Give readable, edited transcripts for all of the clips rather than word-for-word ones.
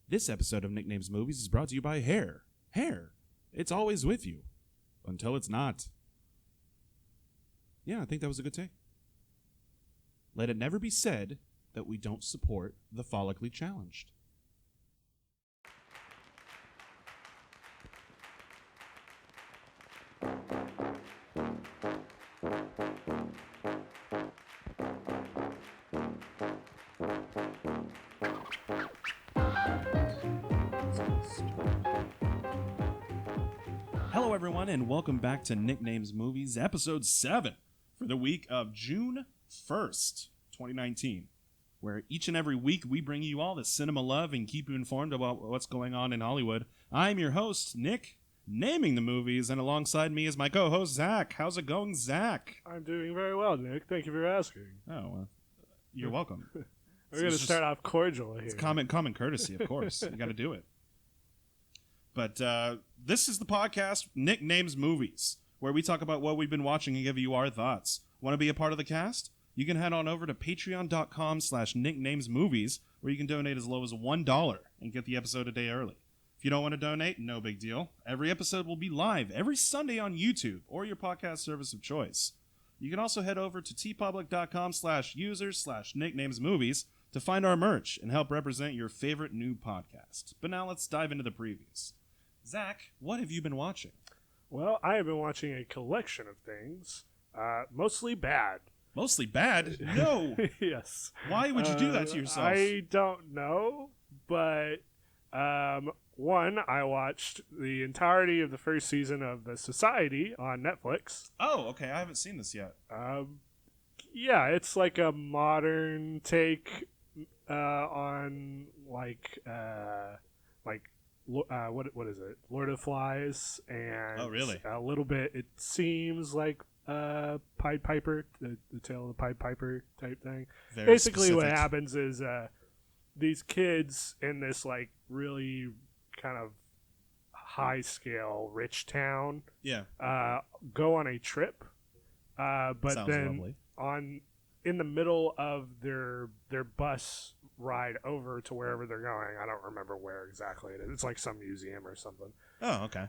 This episode of Nicknames Movies is brought to you by hair. Hair. It's always with you. Until it's not. Yeah, I think that was a good take. Let it never be said that we don't support the follically challenged. Hello, everyone, and welcome back to Nicknames Movies, Episode 7, for the week of June 1st, 2019, where each and every week we bring you all the cinema love and keep you informed about what's going on in Hollywood. I'm your host, Nick, naming the movies, and alongside me is my co-host, Zach. How's it going, Zach? I'm doing very well, Nick. Thank you for asking. Oh, well, you're welcome. We're going to start off cordial here. It's common courtesy, of course. You got to do it. But this is the podcast, Nicknames Movies, where we talk about what we've been watching and give you our thoughts. Want to be a part of the cast? You can head on over to patreon.com/nicknamesmovies, where you can donate as low as $1 and get the episode a day early. If you don't want to donate, no big deal. Every episode will be live every Sunday on YouTube or your podcast service of choice. You can also head over to tpublic.com/users/nicknamesmovies to find our merch and help represent your favorite new podcast. But now let's dive into the previews. Zach, what have you been watching? Well, I have been watching a collection of things, mostly bad. Mostly bad? No. Yes. Why would you do that to yourself? I don't know, but one, I watched the entirety of the first season of The Society on Netflix. Oh, okay. I haven't seen this yet. Yeah, it's like a modern take on what is it? Lord of the Flies, and oh, really? A little bit. It seems like Pied Piper, the Tale of the Pied Piper type thing. Very Basically, specific. what happens is these kids in this like really kind of high scale rich town, go on a trip, but Sounds then lovely. in the middle of their bus ride over to wherever they're going. I don't remember where exactly it is. It's like some museum or something. Oh, okay.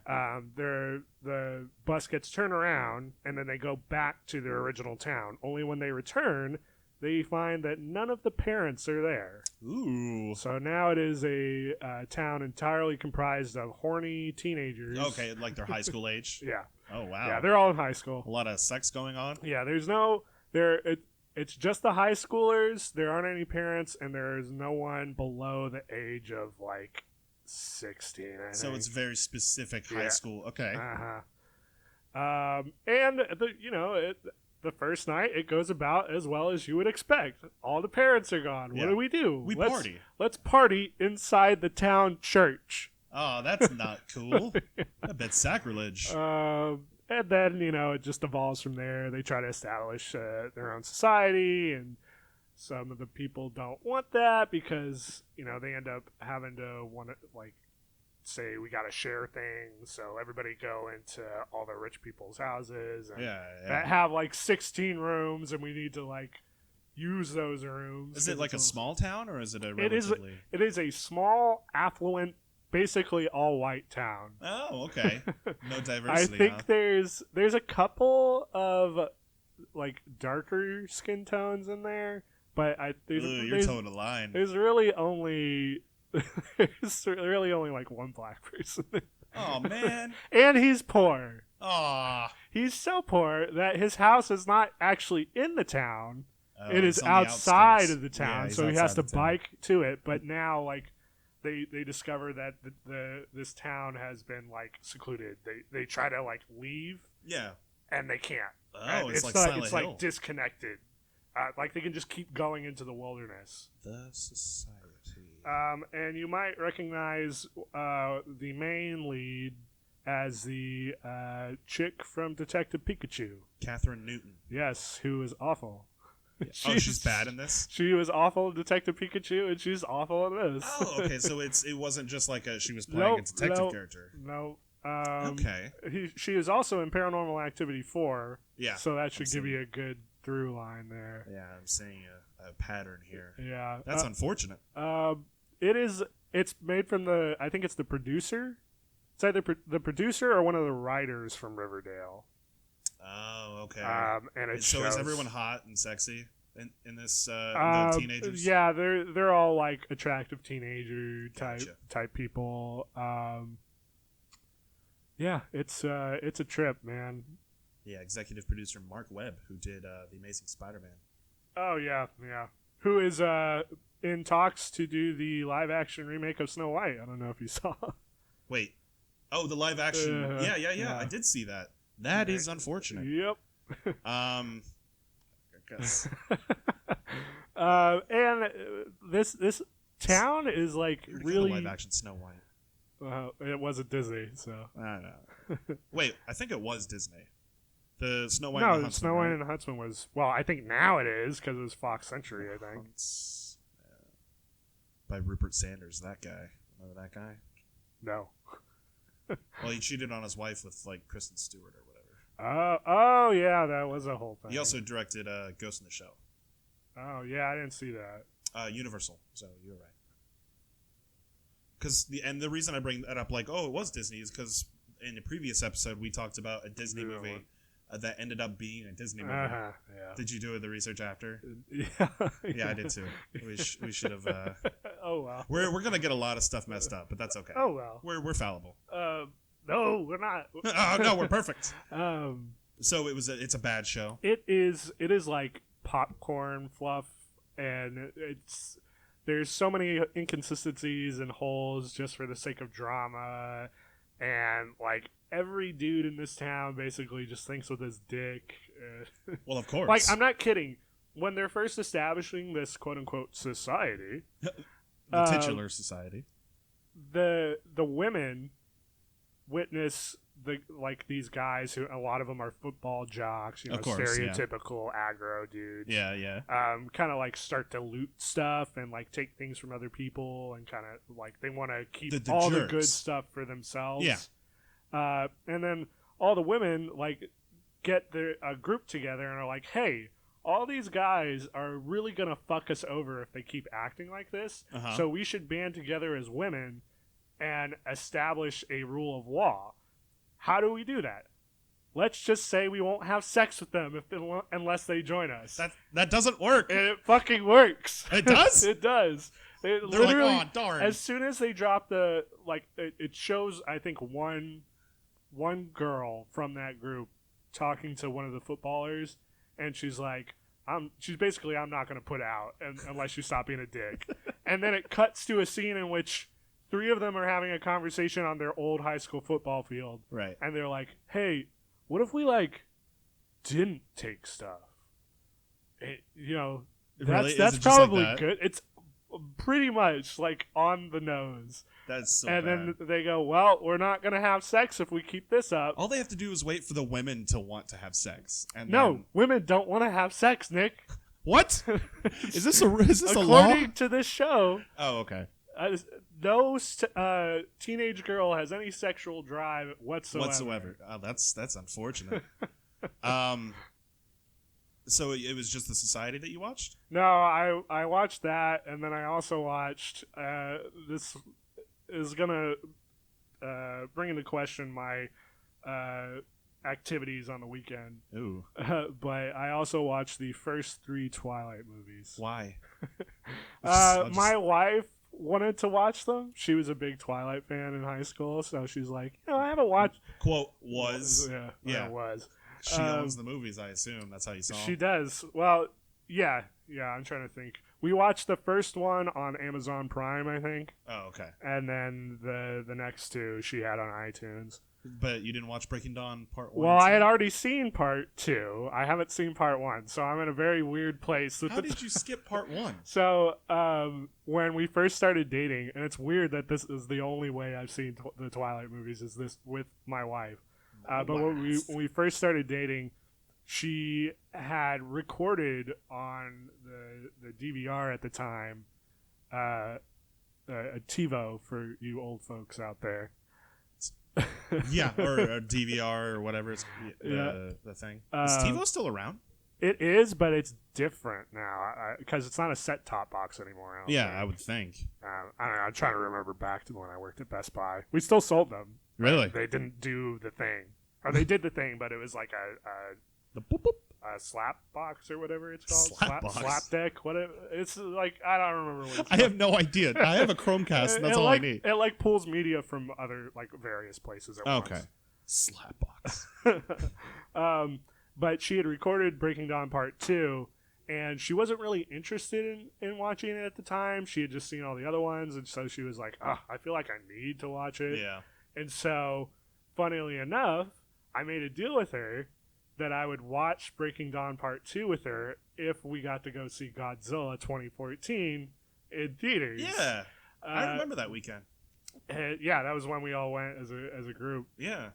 The bus gets turned around, and then they go back to their original town. Only when they return, they find that none of the parents are there. Ooh. So now it is a town entirely comprised of horny teenagers. Okay, like they're high school age? Yeah. Oh, wow. Yeah, they're all in high school. A lot of sex going on? Yeah, it's just the high schoolers. There aren't any parents, and there's no one below the age of like 16. I So think. it's very specific high school. Okay. And the first night it goes about as well as you would expect. All the parents are gone. Yeah. What do? Party. Let's party inside the town church. Oh, that's not cool. A bit sacrilege. And then, it just evolves from there. They try to establish their own society, and some of the people don't want that because, they end up having to want to, say we got to share things. So everybody go into all the rich people's houses and that have, 16 rooms, and we need to, use those rooms. Is it like a small town, or is it a relatively... It is a small, affluent, basically all white town. Oh, okay. No diversity. I think there's a couple of darker skin tones in there, but you're towing a line. There's really only one black person. Oh, man. And he's poor. Aw. He's so poor that his house is not actually in the town. Oh, it is outside of the town, so he has to bike to it. But now, they discover that this town has been secluded. They try to leave. Yeah. And they can't. Oh, it's like Silent Hill. Disconnected. They can just keep going into the wilderness. The Society. And you might recognize the main lead as the chick from Detective Pikachu. Catherine Newton. Yes, who is awful. Yeah. She's bad in this? She was awful in Detective Pikachu, and she's awful in this. Oh, okay. So it wasn't just she was playing a detective character. No. Okay. She is also in Paranormal Activity 4. Yeah. So that should give you a good through line there. Yeah, I'm seeing a pattern here. Yeah. That's unfortunate. It is It's made from I think it's the producer. It's either the producer or one of the writers from Riverdale. Oh, okay. And it so shows, is everyone hot and sexy in this the teenagers? Yeah, they're all like attractive teenager Gotcha. type people. Yeah, it's a trip, man. Yeah, executive producer Mark Webb, who did The Amazing Spider-Man. Oh yeah. Who is in talks to do the live action remake of Snow White? I don't know if you saw. Wait. Oh, the live action. Yeah. I did see that. That is unfortunate. Yep. I guess. And this town is like really live action Snow White. It wasn't Disney, so I don't know. Wait, I think it was Disney. The Snow White. No, and the Huntsman, Snow White right? and the Huntsman was. Well, I think now it is because it was Fox Century. I think. By Rupert Sanders, that guy. Remember that guy? No. Well, he cheated on his wife with like Kristen Stewart or whatever. Oh yeah, that was a whole thing. He also directed Ghost in the Shell. Oh yeah, I didn't see that. Universal. So you're right. Because the reason I bring that up, like, it was Disney, is because in the previous episode we talked about a Disney movie that ended up being a Disney movie. Yeah. Did you do the research after? Yeah. Yeah, I did too. We should have. Oh well. We're gonna get a lot of stuff messed up, but that's okay. Oh well. We're fallible. No, we're not. Oh no, we're perfect. Um. So it's a bad show. It is like popcorn fluff, and there's so many inconsistencies and holes just for the sake of drama, and like every dude in this town basically just thinks with his dick. Well, of course. Like, I'm not kidding. When they're first establishing this quote unquote society, the titular society, the women witness these guys who, a lot of them are football jocks, of course, stereotypical aggro dudes. Yeah. Kind of like start to loot stuff and like take things from other people, and kind of like they want to keep all the good stuff for themselves. Yeah. And then all the women like get a group together and are like, hey, all these guys are really gonna fuck us over if they keep acting like this. So we should band together as women and establish a rule of law. How do we do that? Let's just say we won't have sex with them unless they join us. That doesn't work. And it fucking works. It does? It does. They're literally, like, oh, darn. As soon as they drop it shows, I think, one girl from that group talking to one of the footballers, and she's like, she's basically, I'm not going to put out unless you stop being a dick. And then it cuts to a scene in which 3 of them are having a conversation on their old high school football field. Right. And they're like, hey, what if we, didn't take stuff? That's probably like that? Good. It's pretty much, on the nose. That's so and bad. Then they go, well, we're not going to have sex if we keep this up. All they have to do is wait for the women to want to have sex. And no, women don't want to have sex, Nick. What? Is this a law? According to this show. Oh, okay. No teenage girl has any sexual drive whatsoever. Oh, that's unfortunate. So it was just the Society that you watched? No, I watched that, and then I also watched this is gonna bring into question my activities on the weekend. Ooh. But I also watched the first 3 Twilight movies. Why? My wife wanted to watch them. She was a big Twilight fan in high school, so she's like, I haven't watched. Quote was. Yeah, it was. She owns the movies, I assume. That's how you saw them. She does. Well, yeah. I'm trying to think. We watched the first one on Amazon Prime, I think. Oh, okay. And then the next 2 she had on iTunes. But you didn't watch Breaking Dawn Part 1? Well, I had already seen Part 2. I haven't seen Part 1, so I'm in a very weird place. How did you skip Part 1? So, when we first started dating, and it's weird that this is the only way I've seen the Twilight movies, is this with my wife. But when we first started dating, she had recorded on the DVR at the time, a TiVo for you old folks out there. Yeah, or a DVR or whatever it's the thing. Is TiVo still around? It is, but it's different now because it's not a set-top box anymore. I would think. I don't know. I'm trying to remember back to when I worked at Best Buy. We still sold them. Really? They didn't do the thing. Or they did the thing, but it was like The boop boop. a slap box or whatever it's called. Slap box? Slap deck. Whatever. It's like, I don't remember what it's I have no idea. I have a Chromecast, and that's all I need. It like pulls media from other like various places at once. Okay. Slap box. But she had recorded Breaking Dawn Part 2, and she wasn't really interested in watching it at the time. She had just seen all the other ones, and so she was like, I feel like I need to watch it. Yeah. And so, funnily enough, I made a deal with her that I would watch Breaking Dawn Part 2 with her if we got to go see Godzilla 2014 in theaters. Yeah. I remember that weekend. And yeah, that was when we all went as a group. Yeah.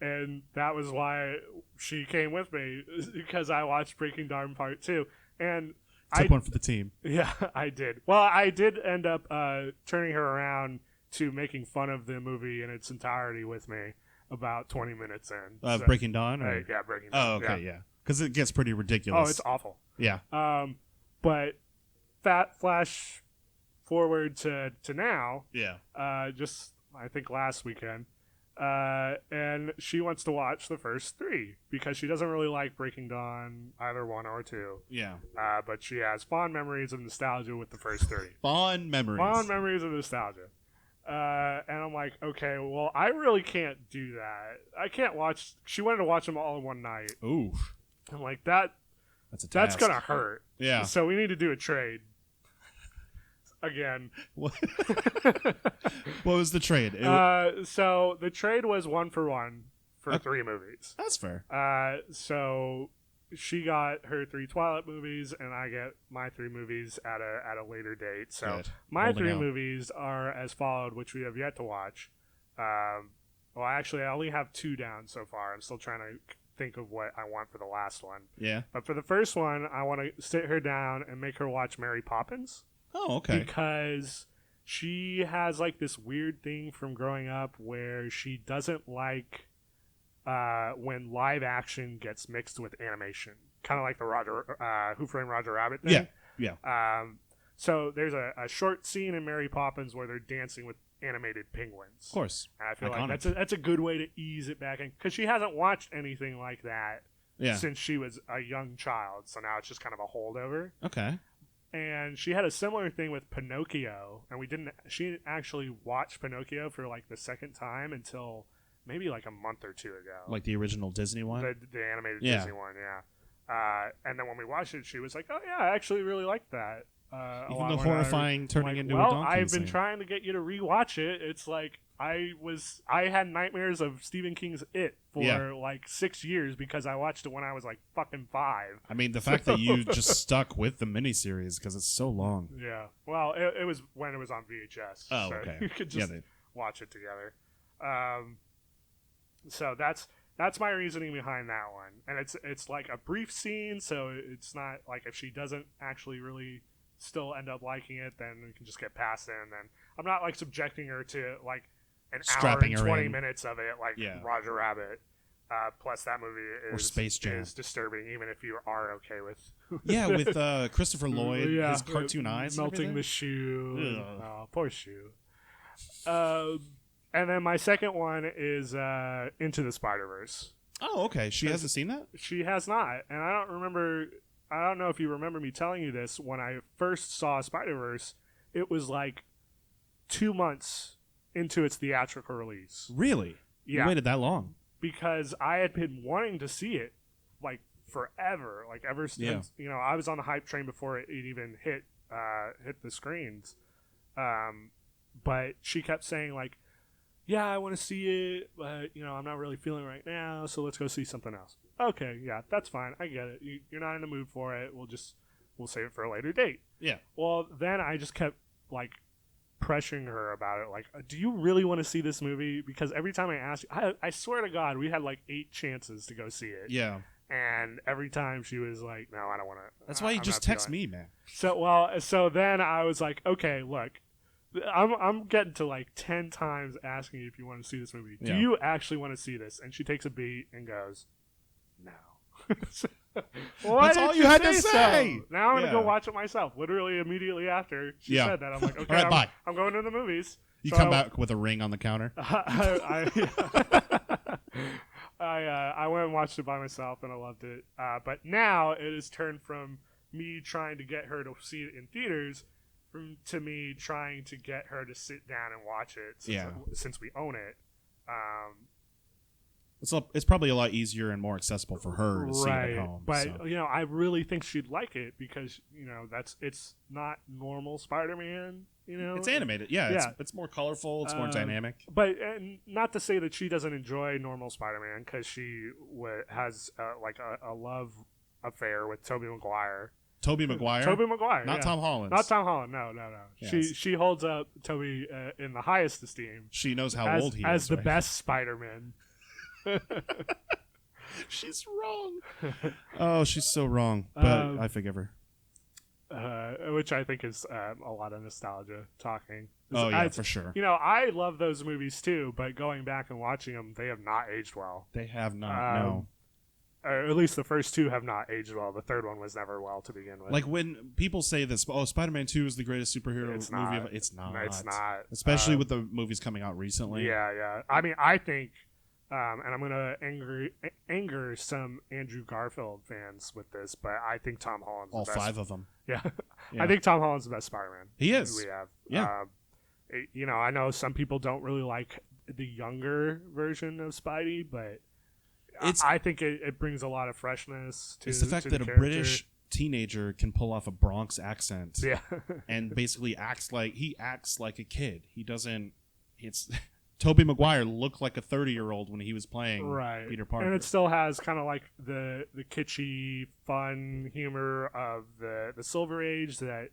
And that was why she came with me, because I watched Breaking Dawn Part 2. And Took one for the team. Yeah, I did. Well, I did end up turning her around to making fun of the movie in its entirety with me about 20 minutes in. Breaking Dawn? Or? Yeah, Breaking Dawn. Oh, okay, yeah. Because it gets pretty ridiculous. Oh, it's awful. Yeah. But flash forward to now. Yeah. Just, I think, last weekend. And she wants to watch the first 3 because she doesn't really like Breaking Dawn, either 1 or 2. Yeah. But she has fond memories of nostalgia with the first 3. Fond memories of nostalgia. And I'm like, okay, well, I really can't do that. I can't watch. She wanted to watch them all in one night. Ooh. I'm like, that's a task. That's gonna hurt. Yeah. So we need to do a trade. Again. What was the trade? So the trade was 1-for-1 for 3 movies. That's fair. So she got her 3 Twilight movies, and I get my 3 movies at a later date. So Good. my Holding 3 out. movies are as followed, which we have yet to watch. Well, actually, I only have 2 down so far. I'm still trying to think of what I want for the last one. Yeah. But for the first one, I want to sit her down and make her watch Mary Poppins. Oh, okay. Because she has like this weird thing from growing up where she doesn't like when live action gets mixed with animation, kind of like the Who Framed Roger Rabbit thing. Yeah. So there's a short scene in Mary Poppins where they're dancing with animated penguins. Of course. And I feel Iconic. like that's a good way to ease it back in, because she hasn't watched anything like that since she was a young child. So now it's just kind of a holdover. Okay. And she had a similar thing with Pinocchio, and she didn't actually watch Pinocchio for like the second time until maybe like a month or 2 ago. Like the original Disney one? The animated Disney one, yeah. And then when we watched it, she was like, oh yeah, I actually really liked that. Even the horrifying turning into a donkey I've been scene. trying to get you to rewatch it. It's like I had nightmares of Stephen King's It for like 6 years because I watched it when I was like fucking 5. I mean, the fact that you just stuck with the miniseries because it's so long. Yeah. Well, it was when it was on VHS. Oh, so okay. You could just watch it together. So that's my reasoning behind that one. And it's like a brief scene, so it's not like if she doesn't actually really still end up liking it, then we can just get past it. And then I'm not like subjecting her to like an Strapping hour and her 20 in. minutes of it, like Roger Rabbit. Plus, that movie is Space Jam. is disturbing, even if you are okay with. with Christopher Lloyd, his cartoon eyes, melting the shoe. Ugh. Oh, poor shoe. And then my second one is Into the Spider-Verse. Oh, okay. She hasn't seen that? She has not, and I don't know if you remember me telling you this. When I first saw Spider-Verse, it was like 2 months into its theatrical release. Really? Yeah. You waited that long? Because I had been wanting to see it like forever, like ever since I was on the hype train before it even hit the screens. But she kept saying like, yeah, I want to see it, but I'm not really feeling it right now, so let's go see something else. Okay, yeah, that's fine. I get it. You're not in the mood for it. We'll save it for a later date. Yeah. Well, then I just kept like pressuring her about it. Like, do you really want to see this movie? Because every time I asked, I swear to God, we had like 8 chances to go see it. Yeah. And every time she was like, no, I don't want to. That's why you just text me, man. So then I was like, okay, look, I'm getting to like 10 times asking you if you want to see this movie. Do you actually want to see this? And she takes a beat and goes, no. Why That's all didn't you had to so? say. Now I'm gonna go Yeah. watch it myself. Literally immediately after she Yeah. said that, I'm like, okay, All right, bye. I'm going to the movies. You So come back with a ring on the counter. I went and watched it by myself and I loved it. But now it has turned from me trying to get her to see it in theaters to me trying to get her to sit down and watch it since we own it. It's probably a lot easier and more accessible for her to see it at home. But so. I really think she'd like it because it's not normal Spider-Man. It's animated. Yeah. It's more colorful. It's more dynamic. But not to say that she doesn't enjoy normal Spider-Man because she has a love affair with Tobey Maguire. Tobey Maguire? Not Tom Holland. Not Tom Holland. No. Yes. She holds up Tobey in the highest esteem. She knows how old he is. As the best Spider-Man. She's wrong. Oh, she's so wrong. But I forgive her. Which I think is a lot of nostalgia talking. Oh, yeah, for sure. I love those movies too, but going back and watching them, they have not aged well. They have not, no. Or at least the first two have not aged well. The third one was never well to begin with. Like when people say this, Spider-Man 2 is the greatest superhero movie ever. It's not. It's not. Especially with the movies coming out recently. Yeah. I mean, I think, and I'm going to anger some Andrew Garfield fans with this, but I think Tom Holland's all the best. 5 of them. Yeah. Yeah. I think Tom Holland's the best Spider-Man. He is. We have. Yeah. I know some people don't really like the younger version of Spidey, but I think it brings a lot of freshness to it's the fact that a character. British teenager can pull off a Bronx accent. Yeah. And basically acts like a kid. He doesn't. It's Tobey Maguire looked like a 30-year-old when he was playing Peter Parker. And it still has kind of like the kitschy, fun humor of the Silver Age that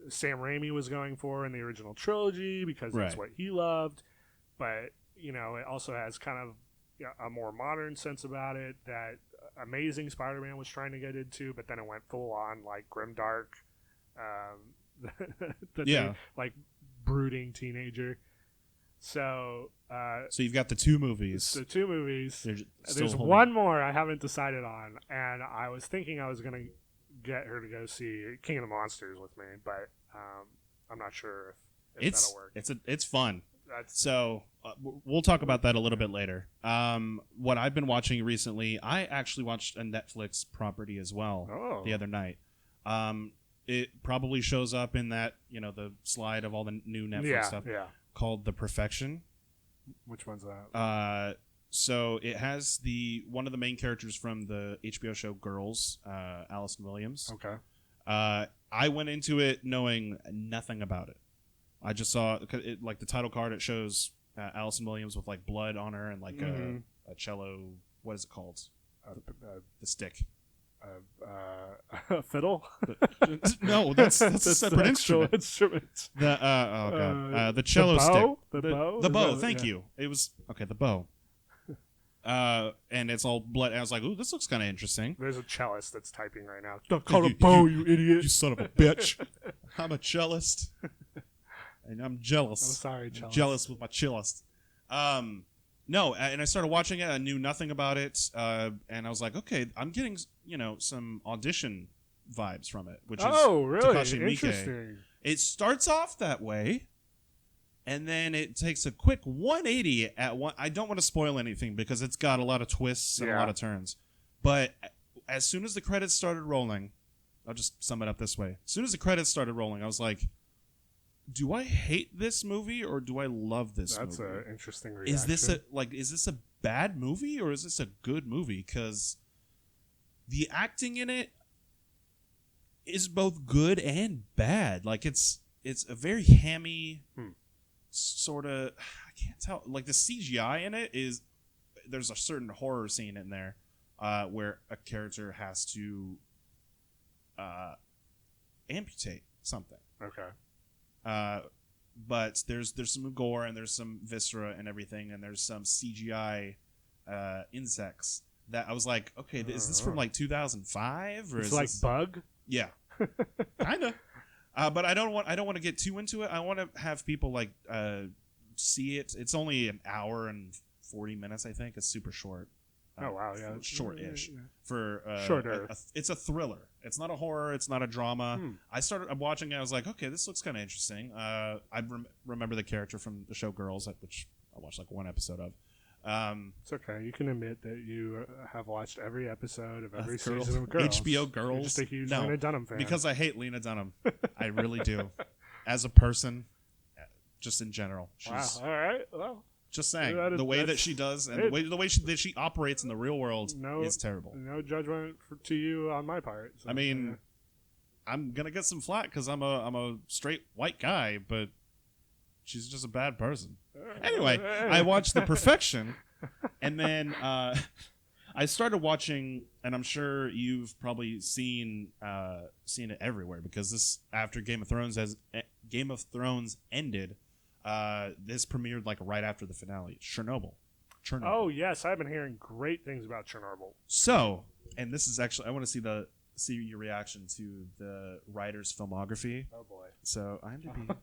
Sam Raimi was going for in the original trilogy because that's what he loved. But, it also has kind of a more modern sense about it that Amazing Spider-Man was trying to get into, but then it went full on like grimdark. Like brooding teenager. So you've got the two movies. The two movies. There's holding. one more I haven't decided on, and I was thinking I was going to get her to go see King of the Monsters with me, but I'm not sure if that'll work. It's fun. So we'll talk about that a little bit later. What I've been watching recently, I actually watched a Netflix property as well the other night. It probably shows up in that, the slide of all the new Netflix stuff. Yeah. Called The Perfection. Which one's that? So it has one of the main characters from the HBO show Girls, Allison Williams. Okay. I went into it knowing nothing about it. I just saw like the title card. It shows Allison Williams with like blood on her and like a cello. What is it called? The stick. Fiddle? No, that's a separate instrument. The cello stick. The bow. Thank you. It was the bow. And it's all blood. And I was like, "Ooh, this looks kind of interesting." There's a cellist that's typing right now. Don't call it a bow, you idiot! You son of a bitch! I'm a cellist, and I'm jealous. I'm sorry, cellist. Jealous with my cellist. No, and I started watching it. I knew nothing about it, and I was like, okay, I'm getting some audition vibes from it, which is really Takashi Miike. interesting. It starts off that way, and then it takes a quick 180 at one. I don't want to spoil anything because it's got a lot of twists and a lot of turns. But as soon as the credits started rolling, I'll just sum it up this way: as soon as the credits started rolling, I was like, do I hate this movie or do I love this movie? That's an interesting reaction. Is this a bad movie or is this a good movie? Because the acting in it is both good and bad. Like it's a very hammy sort of. I can't tell. Like the CGI in it is. There's a certain horror scene in there where a character has to amputate something. Okay. But there's some gore and there's some viscera and everything and there's some CGI insects that I was like, okay, is this from like 2005 or it's is like this... Bug? Yeah, kind of. But I don't want to get too into it. I want to have people like see it. It's only an hour and 40 minutes, I think. It's super short. Oh wow, yeah, short-ish. Yeah. For Shorter. It's a thriller. It's not a horror. It's not a drama. I'm watching it. I was like, okay, this looks kind of interesting. I remember the character from the show Girls, which I watched like one episode of. It's okay. You can admit that you have watched every episode of every Girls. season of Girls. HBO Girls. You're just a huge Lena Dunham fan. Because I hate Lena Dunham. I really do. As a person, just in general. Wow. All right. Well, just saying, the way that she does and the way that she operates in the real world is terrible. No judgment to you on my part. So, I mean, I'm gonna get some flack because I'm a straight white guy, but she's just a bad person. Anyway, I watched The Perfection, and then I started watching, and I'm sure you've probably seen it everywhere because this after Game of Thrones ended. This premiered like right after the finale. Chernobyl. Oh yes, I've been hearing great things about Chernobyl. So, and this is actually I want to see your reaction to the writer's filmography. Oh boy. So IMDb.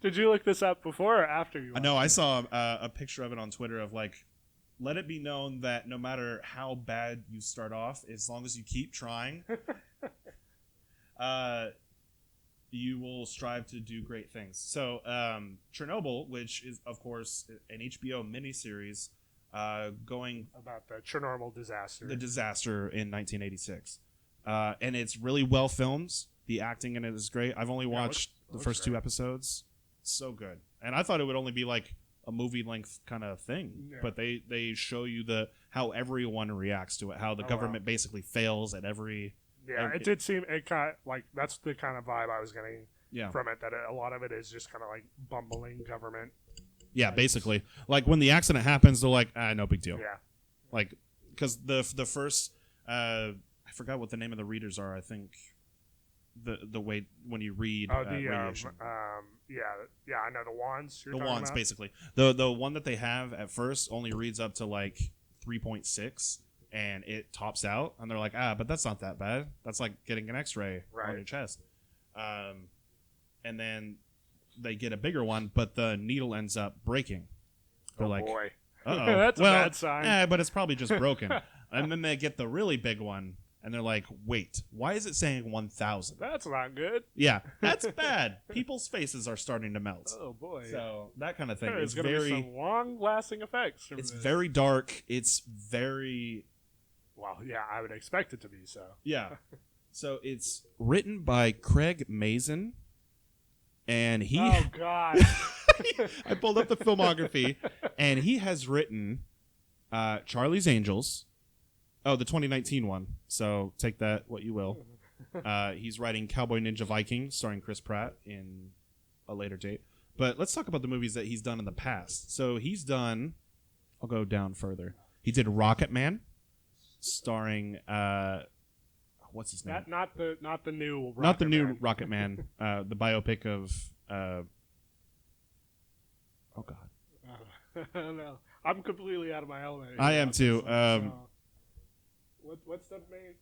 Did you look this up before or after you? No, I saw a picture of it on Twitter of like, let it be known that no matter how bad you start off, as long as you keep trying, you will strive to do great things. So, Chernobyl, which is, of course, an HBO miniseries going about the Chernobyl disaster. The disaster in 1986. And it's really well filmed. The acting in it is great. I've only watched the first 2 episodes. So good. And I thought it would only be like a movie-length kind of thing. Yeah. But they show you how everyone reacts to it, how the government basically fails at every... Yeah, it did seem like that's the kind of vibe I was getting from it. That a lot of it is just kind of like bumbling government. Yeah, basically, like when the accident happens, they're like, no big deal. Yeah, like because the first I forgot what the name of the readers are. I think the way when you read radiation. Yeah, I know the wands. The wands, about. Basically, the one that they have at first only reads up to like 3.6. And it tops out, and they're like, but that's not that bad. That's like getting an X-ray on your chest. And then they get a bigger one, but the needle ends up breaking. They're like, boy. Uh-oh. That's a bad sign. But it's probably just broken. And then they get the really big one, and they're like, wait, why is it saying 1,000? That's not good. Yeah, that's bad. People's faces are starting to melt. Oh, boy. So that kind of thing. There's going to be some long-lasting effects from It's this. very dark. It's very... Well, yeah, I would expect it to be so. Yeah. So it's written by Craig Mazin, and he... Oh, God. I pulled up the filmography, and he has written Charlie's Angels. Oh, the 2019 one. So take that what you will. He's writing Cowboy Ninja Viking, starring Chris Pratt in a later date. But let's talk about the movies that he's done in the past. So he's done... I'll go down further. He did Rocket Man. Starring what's his name? Not the new Rocket not the new Man. Rocket Man. The biopic of oh god. No, I'm completely out of my element. I am too. What's the main?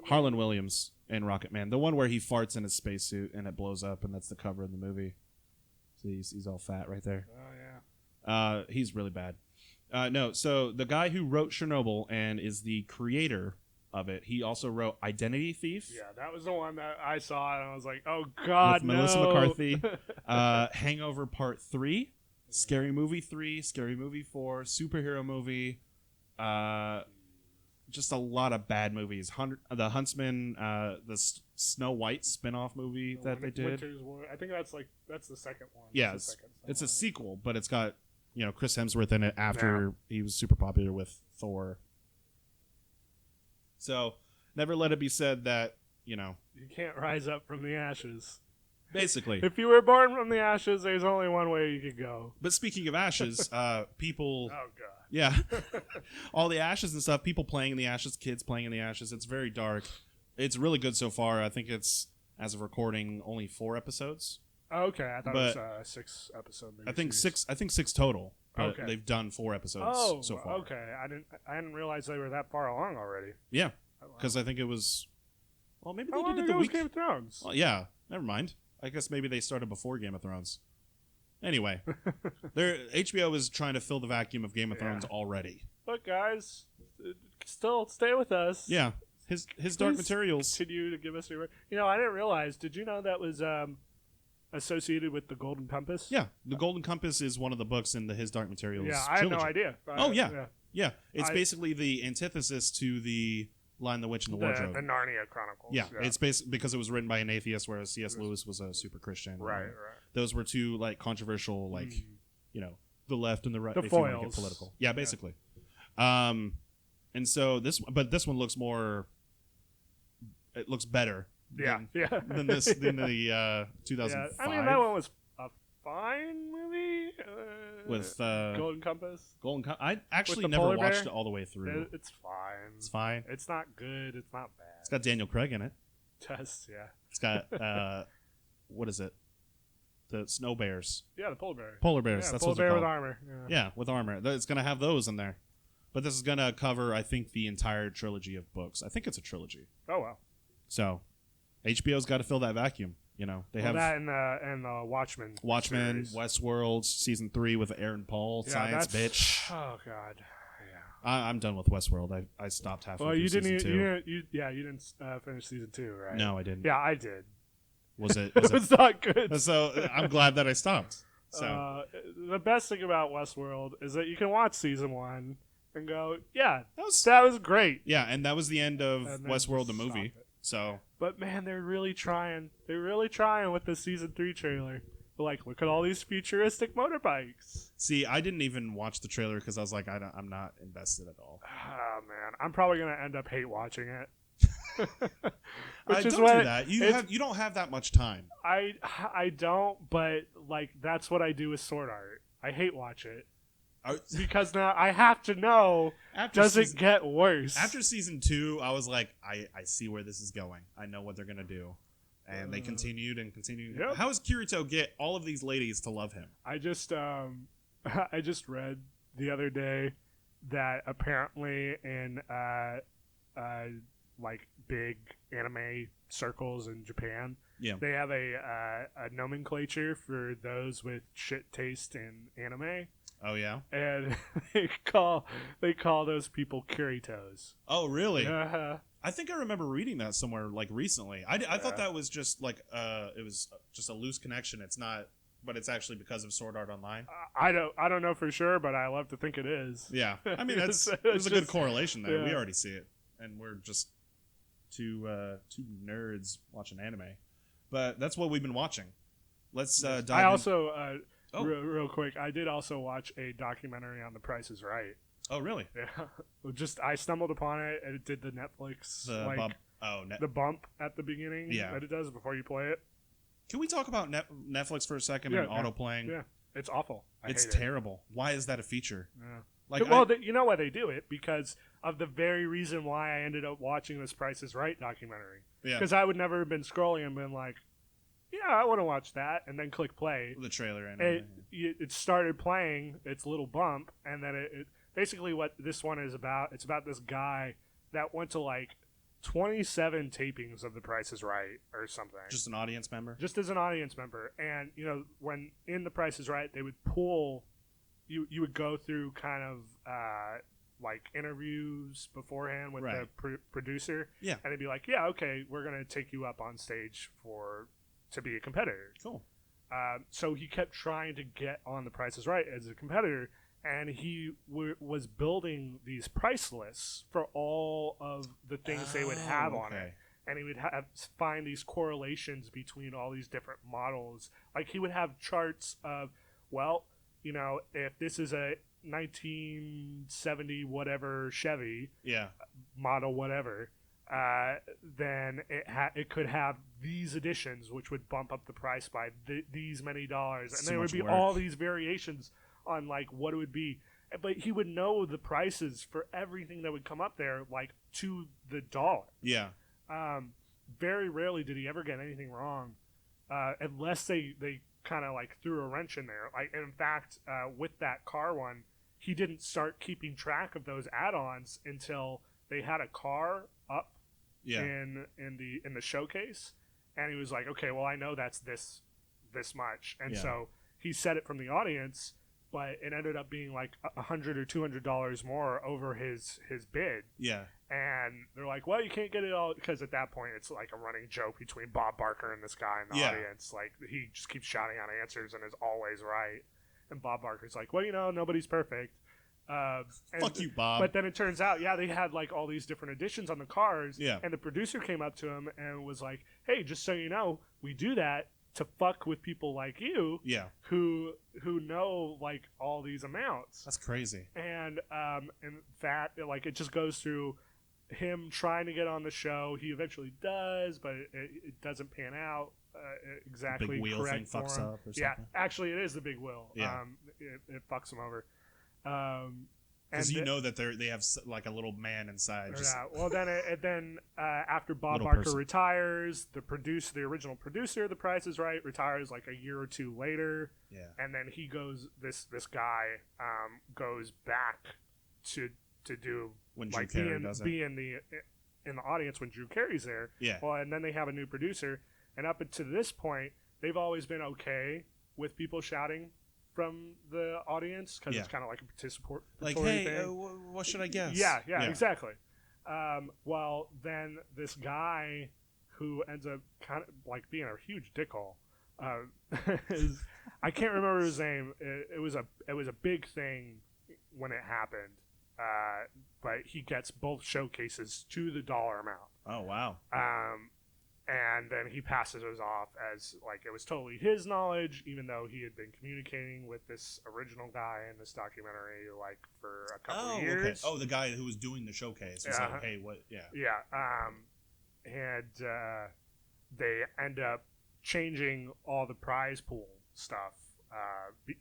Harlan Williams in Rocket Man, the one where he farts in his spacesuit and it blows up, and that's the cover of the movie. So he's all fat right there. Oh yeah. He's really bad. No, so the guy who wrote Chernobyl and is the creator of it, he also wrote Identity Thief. Yeah, that was the one that I saw, and I was like, oh, God, with Melissa McCarthy. Hangover Part 3, Scary Movie 3, Scary Movie 4, superhero movie. Just a lot of bad movies. The Huntsman, the Snow White spin-off movie that they did. Winter's War. I think that's the second one. Yeah, it's a sequel, but it's got... Chris Hemsworth in it after he was super popular with Thor. So, never let it be said that, you can't rise up from the ashes. Basically. If you were born from the ashes, there's only one way you could go. But speaking of ashes, people... Oh, God. Yeah. All the ashes and stuff, people playing in the ashes, kids playing in the ashes. It's very dark. It's really good so far. I think it's, as of recording, only 4 episodes. Okay, I thought it was a 6-episode movie. I think 6 total. But they've done 4 episodes so far. Okay. I didn't realize they were that far along already. Yeah, because I think it was. Well, maybe How they long did it ago the was week. Game of Thrones. Well, yeah, never mind. I guess maybe they started before Game of Thrones. Anyway, HBO is trying to fill the vacuum of Game of Thrones already. Look, guys, still stay with us. Yeah, his Dark Please Materials. Continue to give us your. I didn't realize. Did you know that was associated with the Golden Compass? Yeah, the Golden Compass is one of the books in his Dark Materials. Yeah, I had no idea. Yeah. It's basically the antithesis to the Lion, the Witch, and the Wardrobe. The Narnia Chronicles. Yeah, it's basically because it was written by an atheist, whereas C.S. Lewis was a super Christian. Right. Those were two like controversial, like the left and the right. The if you want to foils. get political. Yeah, basically. And so this one looks more. It looks better. Than the 2005. Yeah. I mean, that one was a fine movie with Golden Compass. I actually the never polar watched bear? it all the way through. It's fine. It's fine. It's not good. It's not bad. It's got Daniel Craig in it. Just It's got what is it? The snow bears. Yeah, the polar bear. Polar bears. Yeah, that's polar what they're bear called. with armor. Yeah, with armor. It's going to have those in there. But this is going to cover, I think, the entire trilogy of books. I think it's a trilogy. Oh wow. So, HBO's got to fill that vacuum. They have that and the Watchmen. Watchmen, series. Westworld, season 3 with Aaron Paul, science bitch. Oh god. Yeah. I'm done with Westworld. I stopped halfway through you season 2. You didn't finish season 2, right? No, I didn't. Yeah, I did. Was it? It was not good. So I'm glad that I stopped. So the best thing about Westworld is that you can watch season 1 and go, yeah, that was great. Yeah, and that was the end of And then Westworld the just movie. stop it. So, but man, they're really trying. They're really trying with the season 3 trailer. They're like, look at all these futuristic motorbikes. see, I didn't even watch the trailer because I was like, I'm not invested at all. Oh man, I'm probably gonna end up hate watching it. Don't do that. You don't have that much time. I don't, but like that's what I do with Sword Art. I hate watch it. Because now I have to know, does it get worse? After season 2, I was like, I see where this is going. I know what they're going to do. And they continued and continued. Yep. How does Kirito get all of these ladies to love him? I just read the other day that apparently in like big anime circles in Japan, they have a nomenclature for those with shit taste in anime. Oh yeah, and they call those people Kiritos. Oh really? Uh-huh. I think I remember reading that somewhere like recently. I thought that was just like it was just a loose connection. It's not, but it's actually because of Sword Art Online. I don't know for sure, but I love to think it is. Yeah, I mean there's a good correlation there. Yeah. We already see it, and we're just two nerds watching anime. But that's what we've been watching. Let's dive. I also. Real quick, I did also watch a documentary on The Price is Right. Oh, really? Yeah. I stumbled upon it, and it did the Netflix bump. The bump at the beginning that it does before you play it. Can we talk about Netflix for a second and auto-playing? Yeah, it's awful. It's terrible. Why is that a feature? Yeah. You know why they do it? Because of the very reason why I ended up watching this Price is Right documentary. Yeah. Because I would never have been scrolling and been like, yeah, I want to watch that, and then click play. The trailer and it started playing its little bump, and then it basically what this one is about. It's about this guy that went to like 27 tapings of The Price is Right or something. Just an audience member. Just as an audience member, and when in The Price is Right, they would pull. You would go through kind of like interviews beforehand with the producer. Yeah, and they'd be like, yeah, okay, we're gonna take you up on stage to be a competitor. Cool. So he kept trying to get on The Price is Right as a competitor, and he was building these price lists for all of the things they would have on it. And he would find these correlations between all these different models. Like he would have charts of, if this is a 1970 whatever Chevy model whatever, then it could have these additions, which would bump up the price by these many dollars, and there would be all these variations on like what it would be. But he would know the prices for everything that would come up there, like to the dollar. Yeah. Very rarely did he ever get anything wrong, unless they kind of like threw a wrench in there. Like in fact, with that car one, he didn't start keeping track of those add-ons until they had a car up. Yeah. In the showcase, and he was like, okay, well, I know that's this much, and so he said it from the audience, but it ended up being like $100 or $200 more over his bid. Yeah. And they're like, well, you can't get it all, because at that point it's like a running joke between Bob Barker and this guy in the audience. Like, he just keeps shouting out answers and is always right. And Bob Barker's like, well, nobody's perfect. Fuck you, Bob. But then it turns out, they had like all these different editions on the cars. Yeah. And the producer came up to him and was like, hey, just so you know, we do that to fuck with people like you. Yeah. Who know like all these amounts. That's crazy. And that, like, it just goes through him trying to get on the show. He eventually does, but it doesn't pan out exactly the big wheel correct thing fucks for him. up or something. Yeah, actually, it is the big wheel. Yeah. It fucks him over. Because that they have like a little man inside. Yeah. Well, then after Bob Little Barker person. retires, the original producer, The Price is Right, retires like a year or two later. Yeah. And then he goes. This guy goes back to do When Drew like Carey does it. be in the audience when Drew Carey's there. Yeah. Well, and then they have a new producer, and up until this point, they've always been okay with people shouting from the audience, because it's kind of like a participatory like, hey, thing. What should I guess? Yeah, exactly. Well, then this guy who ends up kind of like being a huge dickhole, I can't remember his name. It was a big thing when it happened, but he gets both showcases to the dollar amount. Oh, wow. And then he passes those off as like it was totally his knowledge, even though he had been communicating with this original guy in this documentary like for a couple of years. Okay. Oh, the guy who was doing the showcase was like, hey, what? Yeah. Yeah. And they end up changing all the prize pool stuff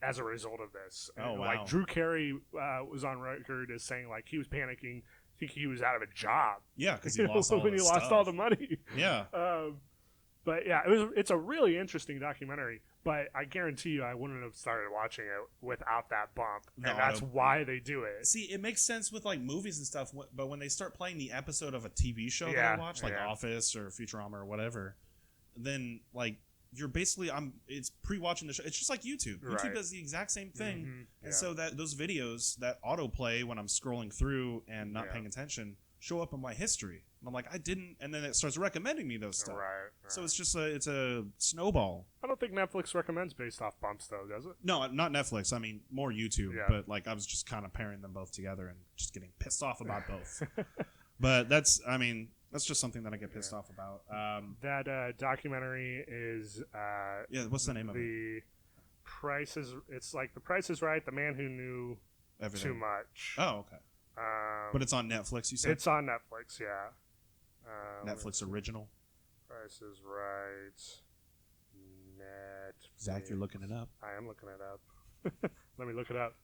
as a result of this. And, oh, wow. Like Drew Carey was on record as saying like he was panicking. I think he was out of a job. Yeah, because he lost all when he lost all the money. Yeah. But yeah, it's a really interesting documentary. But I guarantee you, I wouldn't have started watching it without that bump, and that's why they do it. See, it makes sense with like movies and stuff, but when they start playing the episode of a TV show that I watch, like Office or Futurama or whatever, then like you're basically it's pre-watching the show. It's just like YouTube. YouTube does the exact same thing, and so that those videos that autoplay when I'm scrolling through and not paying attention show up in my history. And I'm like, I didn't, and then it starts recommending me those stuff. Right. So it's just it's a snowball. I don't think Netflix recommends based off bumps, though, does it? No, not Netflix. I mean, more YouTube. Yeah. But like, I was just kind of pairing them both together and just getting pissed off about both. But that's just something that I get pissed off about. That documentary is what's the name of it? It's like The Price is Right, The Man Who Knew Everything. Too Much. Oh, okay. But it's on Netflix, you said? It's on Netflix, yeah. Netflix original. Price is Right. Netflix. Zach, you're looking it up. I am looking it up. Let me look it up.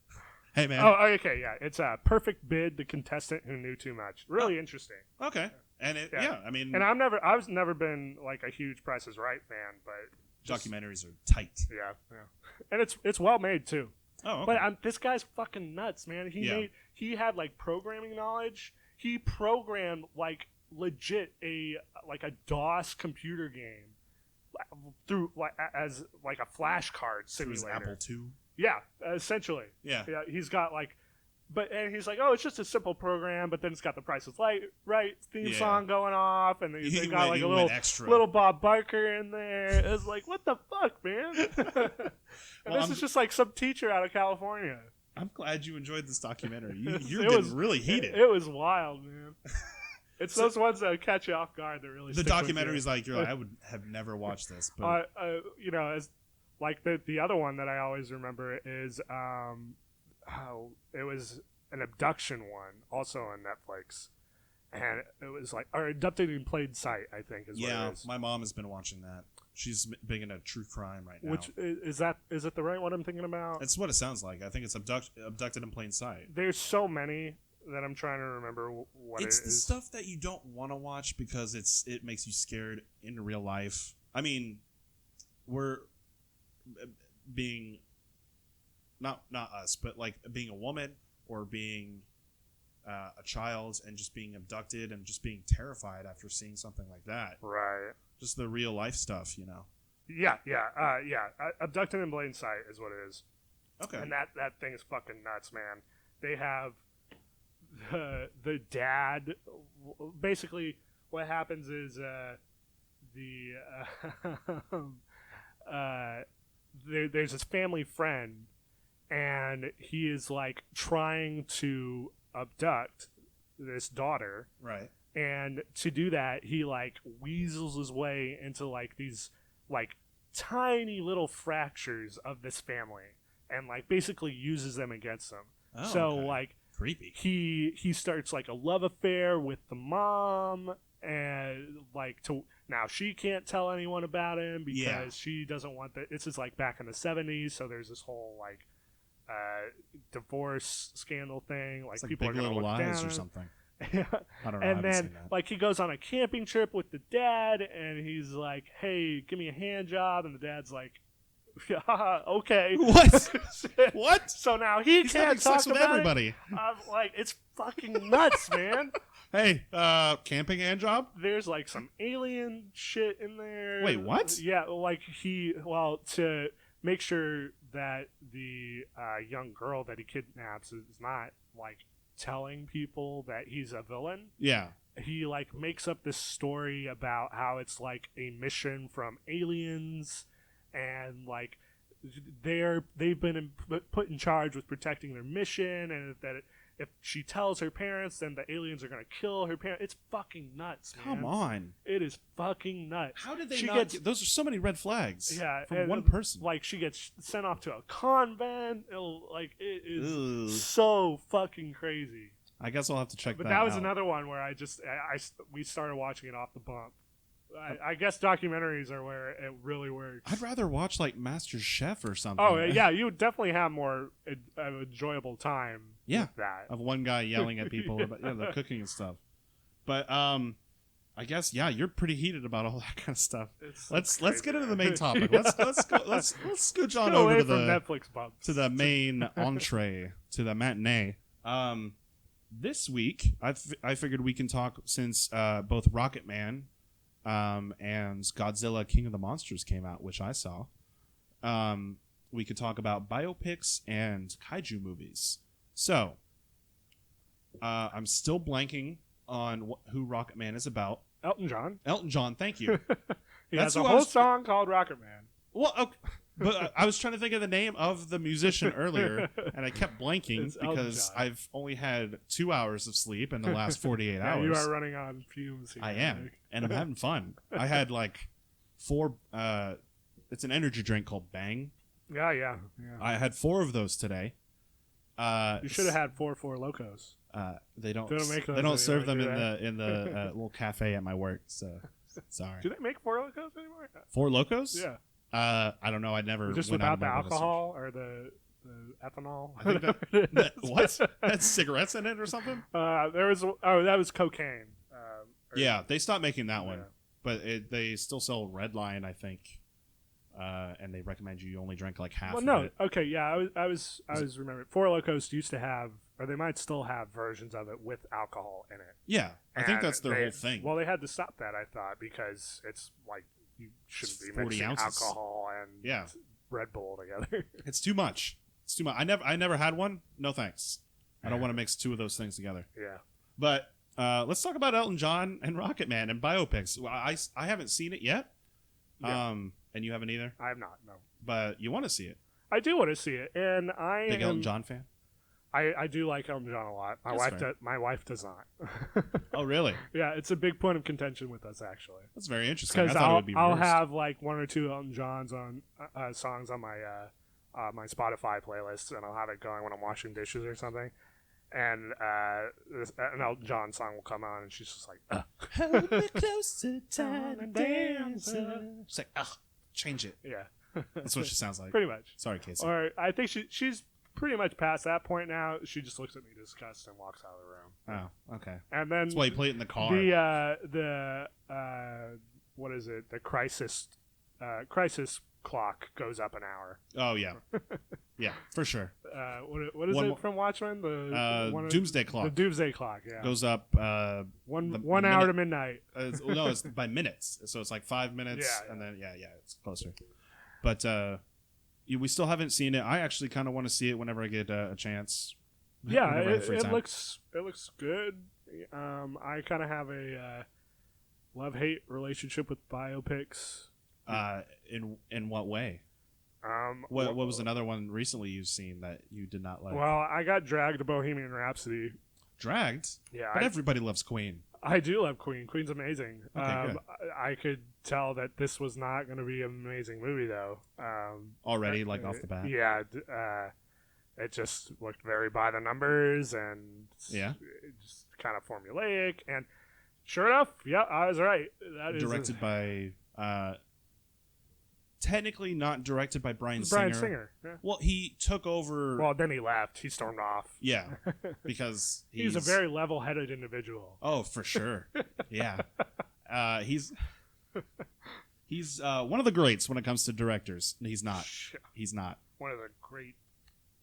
Hey, man. Oh, okay, yeah. It's a Perfect Bid, The Contestant Who Knew Too Much. Really interesting. Okay. And I mean... And I've never been like a huge Price is Right fan, but... Documentaries are tight. Yeah. And it's well made, too. Oh, okay. But this guy's fucking nuts, man. He had like programming knowledge. He programmed like legit a DOS computer game through as like a flashcard simulator. Through his Apple II. Yeah, essentially. Yeah. He's got like, and he's like, oh, it's just a simple program, but then it's got the Price is Right theme song going off, and they got like a little Bob Barker in there. It's like, what the fuck, man? This is just like some teacher out of California. I'm glad you enjoyed this documentary. You're getting really heated. It was wild, man. It's those ones that catch you off guard that really. The documentary is like you're like I would have never watched this, but as like the other one that I always remember is it was an abduction one, also on Netflix, and it was like Abducted in Plain Sight, I think is what it is. My mom has been watching that. She's big into true crime right now. Which is it the right one I'm thinking about? That's what it sounds like. I think it's Abducted in Plain Sight. There's so many that I'm trying to remember what it is. It's the stuff that you don't want to watch because it makes you scared in real life. I mean, we're being not us, but like being a woman or being a child and just being abducted and just being terrified after seeing something like that. Right. Just the real life stuff, you know. Yeah. Abducted in Plain Sight is what it is. Okay. And that thing is fucking nuts, man. They have the dad. Basically, what happens is there's this family friend, and he is like trying to abduct this daughter. Right. And to do that, he like weasels his way into like these like tiny little fractures of this family, and like basically uses them against them. Oh, So okay. like Creepy. he starts like a love affair with the mom, and like now she can't tell anyone about him because she doesn't want that. This is like back in the 70s, so there's this whole like divorce scandal thing. Like, It's like people Big are gonna Little look Lies down or on something. yeah. I don't know. I And haven't then seen that. like he goes on a camping trip with the dad, and he's like, "Hey, give me a hand job," and the dad's like, "Yeah, okay." What? What? So now he He's can't having talk sex with about everybody. it. I'm like, it's fucking nuts, man. Hey, camping hand job? There's like some alien shit in there. Wait, what? Yeah, like to make sure that the young girl that he kidnaps is not like telling people that he's a villain. Yeah. He like makes up this story about how it's like a mission from aliens, and like they've been put in charge with protecting their mission, and that if she tells her parents, then the aliens are gonna kill her parents. It's fucking nuts, man. Come on. It is fucking nuts. How did they She not gets- get... Those are so many red flags. Yeah, From and, one person. Like, she gets sent off to a convent. It is Ugh. so fucking crazy. I guess I'll have to check But that that was out. another one where we started watching it off the bump. I guess documentaries are where it really works. I'd rather watch like Master Chef or something. Oh yeah, you would definitely have more enjoyable time. Yeah. With that. Of one guy yelling at people about the cooking and stuff. But I guess you're pretty heated about all that kind of stuff. Let's get into the main topic. Let's scooch on Get over away to from the Netflix bumps. to the main entree, to the matinee. This week I figured we can talk, since both Rocket Man and Godzilla King of the Monsters came out, which I saw. We could talk about biopics and kaiju movies. So, I'm still blanking on who Rocket Man is about. Elton John. Elton John, thank you. He That's has a who I whole was- song called Rocket Man. Well, okay, but I was trying to think of the name of the musician earlier, and I kept blanking It's Elton because John. I've only had 2 hours of sleep in the last 48 Yeah, hours. you are running on fumes here. I am, and I'm having fun. I had like 4. It's an energy drink called Bang. Yeah. I had 4 of those today. You should have had 4 Locos. They don't. They don't make those They don't serve them anymore, in the little cafe at my work. So sorry. Do they make 4 Locos anymore? 4 Locos? Yeah. I don't know. I never Just went out without of the my way to search. alcohol or the ethanol. I think that what? That's cigarettes in it or something? That was cocaine. Yeah, they stopped making that one, Yeah. but they still sell Red Line, I think, and they recommend you only drink like half. Well, of no. it. Okay, yeah, I was remembering. 4 Locos used to have, or they might still have versions of it with alcohol in it. Yeah, I think And that's their whole thing. Well, they had to stop that, I thought, because it's like you shouldn't It's be 40 mixing ounces. alcohol and Yeah. Red Bull together. It's too much. It's too much. I never had one. No thanks. I don't want to mix 2 of those things together. Yeah. But let's talk about Elton John and Rocket Man and biopics. Well, I haven't seen it yet. Yeah. And you haven't either. I have not. No. But you want to see it. I do want to see it, and I Big am, Elton John fan. I do like Elton John a lot. My wife does not. Oh, really? Yeah, it's a big point of contention with us, actually. That's very interesting. I Because thought it would be I'll reversed. have like 1 or 2 Elton John's on songs on my my Spotify playlist, and I'll have it going when I'm washing dishes or something. And an Elton John song will come on, and she's just like, Hold me closer, tiny dancer. She's like, ugh, change it. yeah, That's what she sounds like. pretty much. Sorry, Casey. Or I think she's pretty much past that point now. She just looks at me disgusted and walks out of the room. Oh, okay. And then That's why you play it in the car. the what is it? The crisis clock goes up an hour. Oh, yeah. Yeah, for sure. What is One it mo- from Watchmen? The Doomsday Clock The Doomsday Clock. Yeah. goes up one the hour minute- to midnight. no, it's by minutes. So it's like 5 minutes, Yeah. and then it's closer. But we still haven't seen it. I actually kind of want to see it whenever I get a chance. Yeah, Whenever I have free it time. looks good. I kind of have a love-hate relationship with biopics. In what way? What was another one recently you've seen that you did not like? Well, I got dragged to Bohemian Rhapsody. Dragged? Yeah, But everybody loves Queen. I do love Queen. Queen's amazing. Okay, good. I could tell that this was not going to be an amazing movie, though. Already, off the bat? Yeah. It just looked very by the numbers and just kind of formulaic. And sure enough, yeah, I was right. That Directed by... technically not directed by Bryan Singer. Yeah. Well, he took over... Well, then he left. He stormed off. Yeah, because he's a very level-headed individual. Oh, for sure. Yeah. He's one of the greats when it comes to directors. He's not. He's not. One of the great...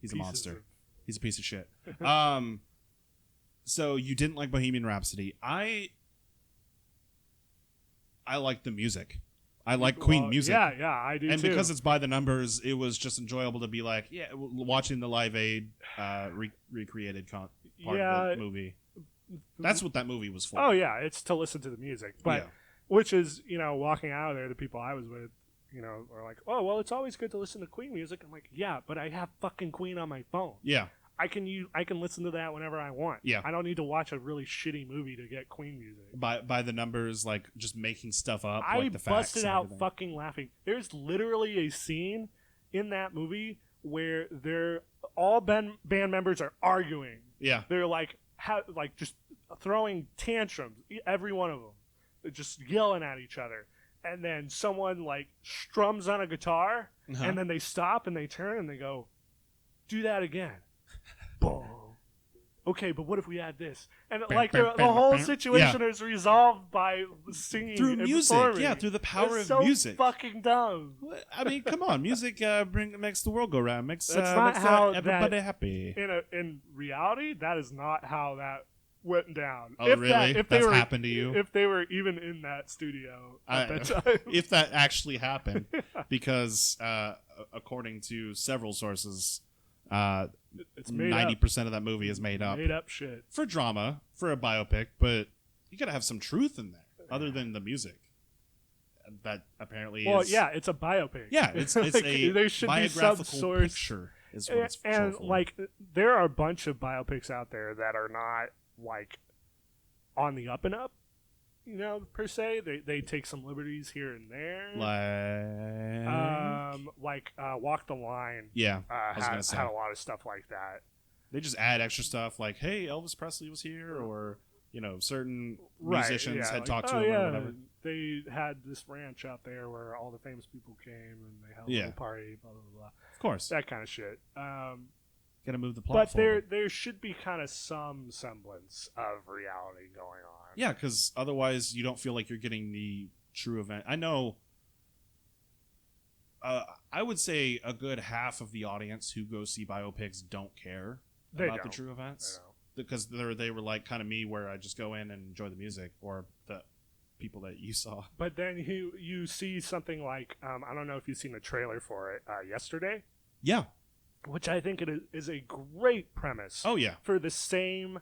He's a monster. He's a piece of shit. So you didn't like Bohemian Rhapsody. I like the music. I like Queen music. Yeah, I do and too. Because it's by the numbers, it was just enjoyable to be like, watching the Live Aid recreated part of the movie. That's what that movie was for. Oh, yeah, it's to listen to the music. But which is, walking out of there, the people I was with, are like, oh, well, it's always good to listen to Queen music. I'm like, yeah, but I have fucking Queen on my phone. Yeah. I can listen to that whenever I want. Yeah. I don't need to watch a really shitty movie to get Queen music. By the numbers, just making stuff up. I the facts busted and out everything. fucking laughing. There's literally a scene in that movie where all band members are arguing. Yeah. They're just throwing tantrums, every one of them. They're just yelling at each other. And then someone strums on a guitar, and then they stop and they turn and they go, do that again. Boom. Okay, but what if we add this? And the whole situation is resolved by singing through and music. performing. Yeah, through the power It's of music. Fucking dumb. I mean, come on, music makes the world go round. Makes everybody happy. In reality, that is not how that went down. Oh, really? That's happened to you? If they were even in that studio at that time. If that actually happened. Because according to several sources, it's made 90% of that movie is made up. Made up shit. For drama, for a biopic, but you gotta have some truth in there, other than the music. That apparently is... Well, yeah, it's a biopic. Yeah, it's a there should biographical be some source. Picture is what it's and for. there are a bunch of biopics out there that are not on the up and up, per se. They take some liberties here and there. Walk the Line. Yeah, I was gonna say. Had a lot of stuff like that. They just add extra stuff like, hey, Elvis Presley was here, or certain musicians had talked to him or whatever. They had this ranch out there where all the famous people came and they held a little party, blah blah blah. Of course, that kind of shit. Gotta move the plot but forward. there should be kind of some semblance of reality going on. Yeah, because otherwise you don't feel like you're getting the true event. I know. I would say a good half of the audience who go see biopics don't care about the true events, because they were like kind of me, where I just go in and enjoy the music, or the people that you saw. But then you see something like I don't know if you've seen the trailer for it yesterday. Yeah. Which I think it is a great premise. Oh yeah. For the same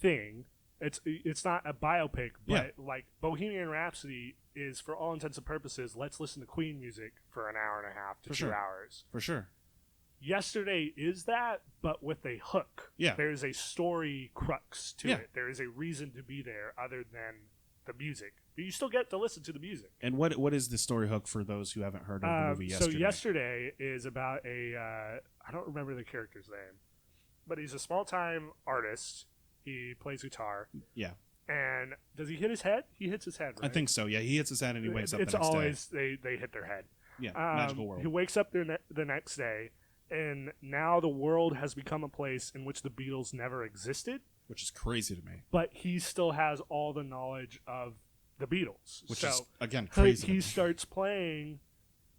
thing. It's not a biopic, but Bohemian Rhapsody is, for all intents and purposes, let's listen to Queen music for an hour and a half to 2 hours. For sure. Yesterday is that, but with a hook. Yeah. There's a story crux to Yeah. it. There is a reason to be there other than the music. But you still get to listen to the music. And what is the story hook for those who haven't heard of the movie Yesterday? So Yesterday is about I don't remember the character's name, but he's a small-time artist. He plays guitar. Yeah. And does he hit his head? He hits his head, right? I think so, yeah. He hits his head and he wakes up the next day. It's always they hit their head. Yeah, magical world. He wakes up the next day, and now the world has become a place in which the Beatles never existed. Which is crazy to me. But he still has all the knowledge of the Beatles. Which is, again, crazy. He starts playing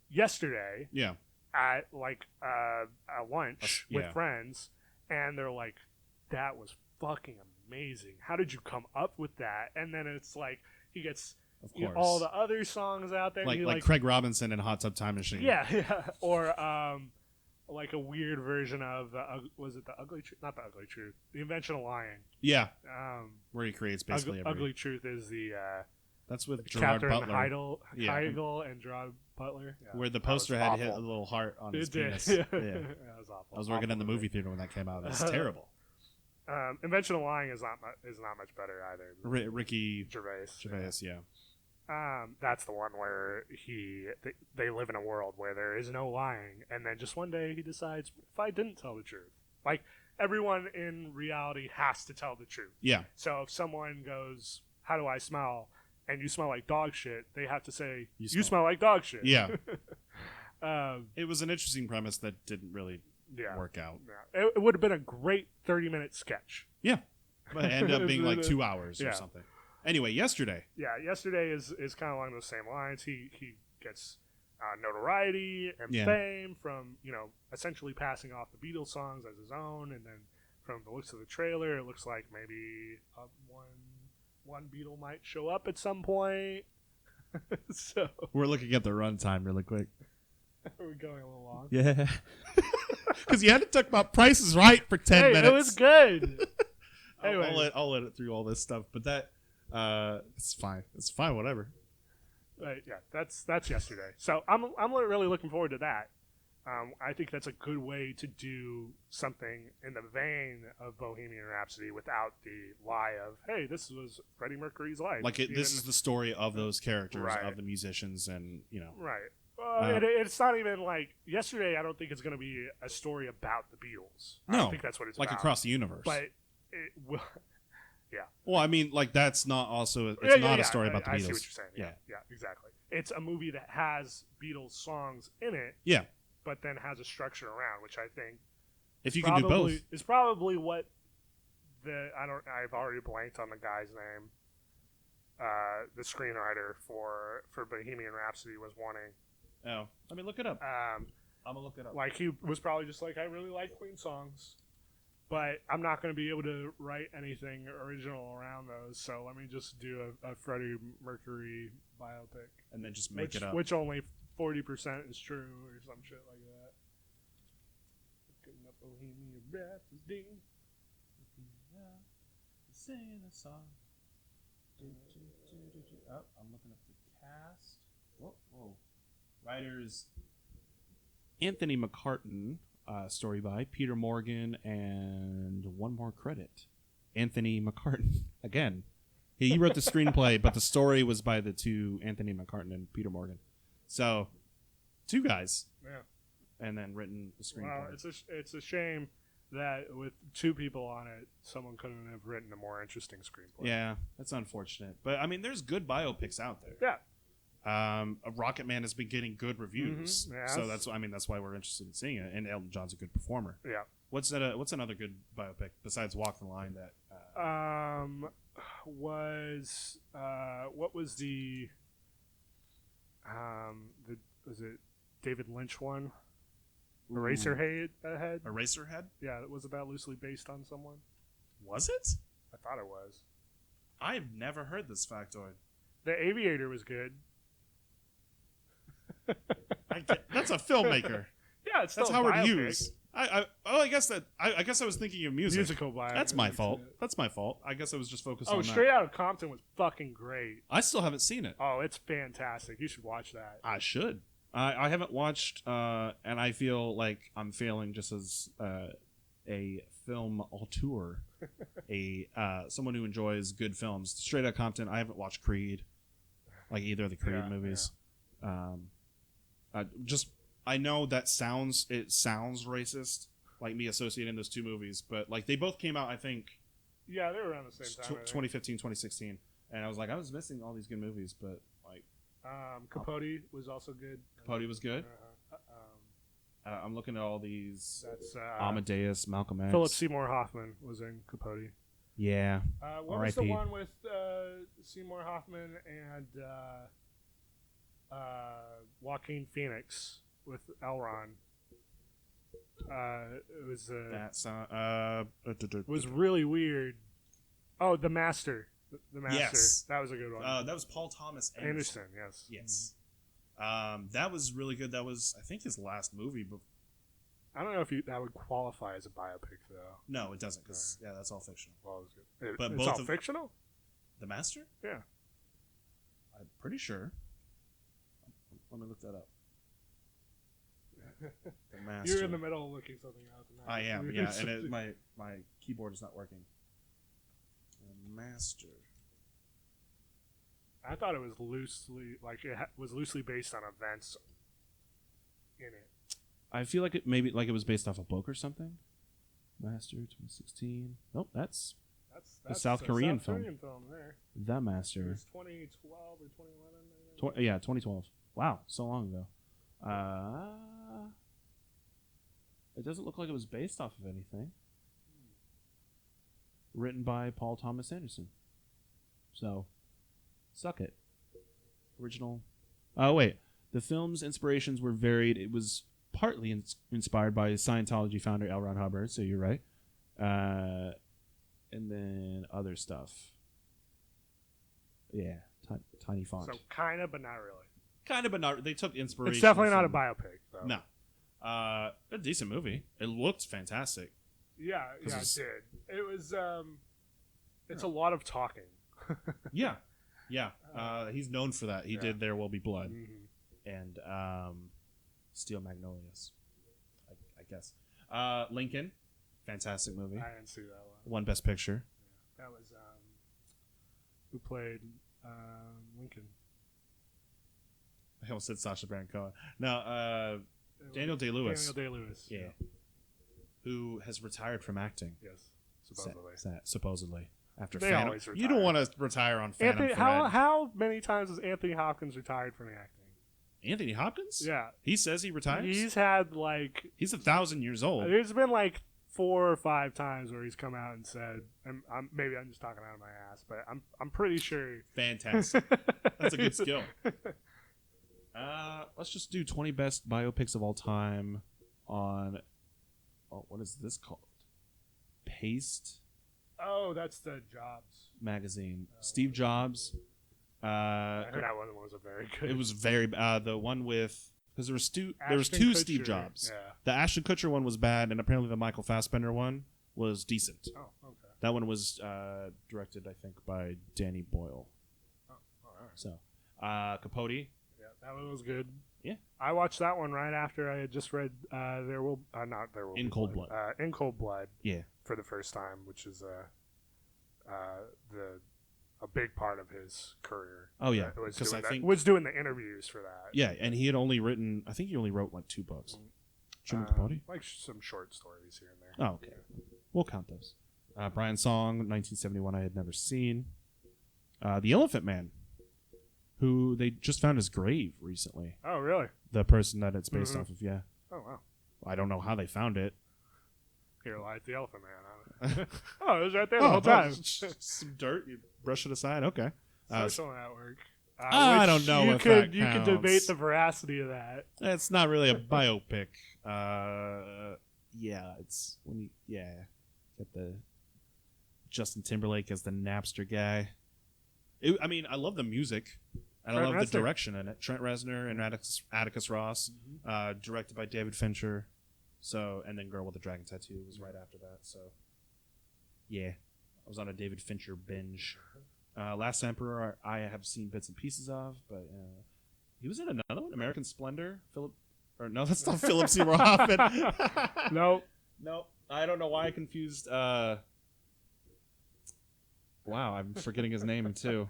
Yesterday at a lunch with friends, and they're like, that was fucking amazing. How did you come up with that? And then it's like he gets all the other songs out there. Like Craig Robinson in Hot Tub Time Machine. Yeah. Or like a weird version of was it the Ugly Truth? Not the Ugly Truth. The Invention of Lying. Yeah. Where he creates basically Ugly Truth is the that's with Gerard Catherine Butler. Heigl and Gerard Butler. Yeah, where the poster had hit a little heart on his penis. Yeah. Yeah. That was awful. I was working in the movie theater when that came out. It was terrible. Invention of Lying is not much better either. Ricky Gervais. Yeah. That's the one where they live in a world where there is no lying, and then just one day he decides, if I didn't tell the truth, like everyone in reality has to tell the truth. Yeah. So if someone goes, "How do I smell?" and you smell like dog shit, they have to say, "You smell like dog shit." Yeah. It was an interesting premise that didn't really work out. Yeah. It would have been a great 30-minute sketch. Yeah. But it ended up being like 2 hours or something. Anyway, yesterday. Yeah, yesterday is kind of along those same lines. He gets notoriety and fame from, essentially passing off the Beatles songs as his own, and then from the looks of the trailer, it looks like maybe one Beatle might show up at some point. So we're looking at the runtime really quick. Are we going a little long? Yeah. Because you had to talk about Price is Right for 10 minutes. It was good. Anyway. I'll let it through all this stuff, but that it's fine. It's fine, whatever. Yeah, that's yesterday. So I'm really looking forward to that. I think that's a good way to do something in the vein of Bohemian Rhapsody without the lie of, hey, this was Freddie Mercury's life. Like this is the story of those characters, of the musicians, and Right. It's not even like yesterday. I don't think it's going to be a story about the Beatles. I don't think that's what it's like about. across the universe. But it will. Yeah. Well, I mean, like that's not also. It's not a story about the Beatles. I see what you're saying. Yeah, exactly. It's a movie that has Beatles songs in it. Yeah. But then has a structure around, which I think if you can do both is probably what I've already blanked on the guy's name. The screenwriter for Bohemian Rhapsody was wanting. Oh, let me look it up. I'm gonna look it up. Like he was probably just like, I really like Queen songs, but I'm not going to be able to write anything original around those. So let me just do a Freddie Mercury biopic, and then just make it up. Which only 40% is true, or some shit like that. Looking up Bohemian Rhapsody. Sing a song. Oh, I'm looking up the cast. Whoa. Writers Anthony McCartan, story by Peter Morgan, and one more credit. Anthony McCartan. Again, he wrote the screenplay, but the story was by the two, Anthony McCartan and Peter Morgan. So, two guys. Yeah. And then written the screenplay. Well, it's a shame that with two people on it, someone couldn't have written a more interesting screenplay. Yeah, that's unfortunate. But, I mean, there's good biopics out there. Yeah. Rocket Man has been getting good reviews, so that's why we're interested in seeing it. And Elton John's a good performer. Yeah. What's another good biopic besides Walk the Line that? Was it David Lynch one? Eraserhead? Eraserhead? Yeah, was that loosely based on someone? Was it? I thought it was. I've never heard this factoid. The Aviator was good. That's a filmmaker. Yeah, it's still that's Howard biopic. Hughes. I guess I was thinking of music. Musical biopic. That's my fault. That's my fault. I guess I was just focused on that. Straight Outta Compton was fucking great. I still haven't seen it. Oh, it's fantastic. You should watch that. I should. I haven't watched, and I feel like I'm failing just as a film auteur, someone who enjoys good films. Straight Outta Compton. I haven't watched Creed, like either of the Creed movies. Yeah. I know that sounds racist, like me associating those two movies, but like they both came out, I think. Yeah, they were around the same time. 2015, 2016, and I was like, I was missing all these good movies, but like. Capote was also good. Capote was good. I'm looking at all these. That's Amadeus, Malcolm X. Philip Seymour Hoffman was in Capote. Yeah. What was the one with Seymour Hoffman and Joaquin Phoenix with Elron? It was was really weird. Oh, The Master. The Master. Yes. That was a good one. That was Paul Thomas Anderson. Yes. Yes. That was really good. That was, I think, his last movie. I don't know if that would qualify as a biopic though. No, it doesn't, because that's all fictional. Well, it's But all fictional. The Master? Yeah, I'm pretty sure. Let me look that up. The Master. You're in the middle of looking something out. I am, yeah, and my keyboard is not working. The Master. I thought it was was loosely based on events in it. I feel like it was based off a book or something. Master 2016. Nope, that's the South Korean film. There. The Master. It was 2012 or 2011. Yeah, 2012. Wow, so long ago. It doesn't look like it was based off of anything. Written by Paul Thomas Anderson. So, suck it. Original. Oh, wait. The film's inspirations were varied. It was partly inspired by Scientology founder L. Ron Hubbard, so you're right. And then other stuff. Yeah, tiny font. So kind of, but not really. Kind of, but not. They took inspiration. It's definitely not a biopic, though. No. A decent movie. It looked fantastic. Yeah, it did. It was. It's a lot of talking. Yeah. He's known for that. He did There Will Be Blood and Steel Magnolias, I guess. Lincoln, fantastic movie. I didn't see that one. Won Best Picture. Yeah. That was who played Lincoln. I almost said Sacha Baron Cohen. No, Daniel Day-Lewis. Daniel Day-Lewis. Yeah. Who has retired from acting. Yes, supposedly. Supposedly. After they Phantom. always retire. You don't want to retire on Phantom Thread. How many times has Anthony Hopkins retired from acting? Anthony Hopkins? Yeah. He says he retires? He's had He's 1,000 years old. There's been 4 or 5 times where he's come out and said, maybe I'm just talking out of my ass, but I'm pretty sure. Fantastic. That's a good skill. Let's just do 20 best biopics of all time on. Oh, what is this called? Paste. Oh, that's the Jobs magazine. Steve Jobs. I heard that one was a very good. It was very the one with because there was two Kutcher. Steve Jobs. Yeah. The Ashton Kutcher one was bad, and apparently the Michael Fassbender one was decent. Oh, okay. That one was directed, I think, by Danny Boyle. Oh, all right. So, Capote. Yeah, that one was good. Yeah, I watched that one right after I had just read In Cold Blood. In Cold Blood. Yeah, for the first time, which is a big part of his career. Oh yeah, because I think was doing the interviews for that. Yeah, and he had only written. I think he only wrote 2 books. Truman Capote, some short stories here and there. Oh, okay, we'll count those. Brian Song, 1971. I had never seen. The Elephant Man, who they just found his grave recently. Oh, really? The person that it's based off of, yeah. Oh, wow. I don't know how they found it. Here lies the Elephant Man. Oh, it was right there the whole time. Some dirt, you brush it aside. Okay. Social Network. I don't know if that counts. You could debate the veracity of that. It's not really a biopic. Yeah, it's when you get the Justin Timberlake as the Napster guy. I love the music. And I love the direction in it. Trent Reznor and Atticus Ross, directed by David Fincher. So, and then Girl with the Dragon Tattoo was right after that. So, yeah, I was on a David Fincher binge. Last Emperor, I have seen bits and pieces of, but he was in another one, American Splendor. No, that's not Philip Seymour Hoffman. No, I don't know why I confused. Wow, I'm forgetting his name too.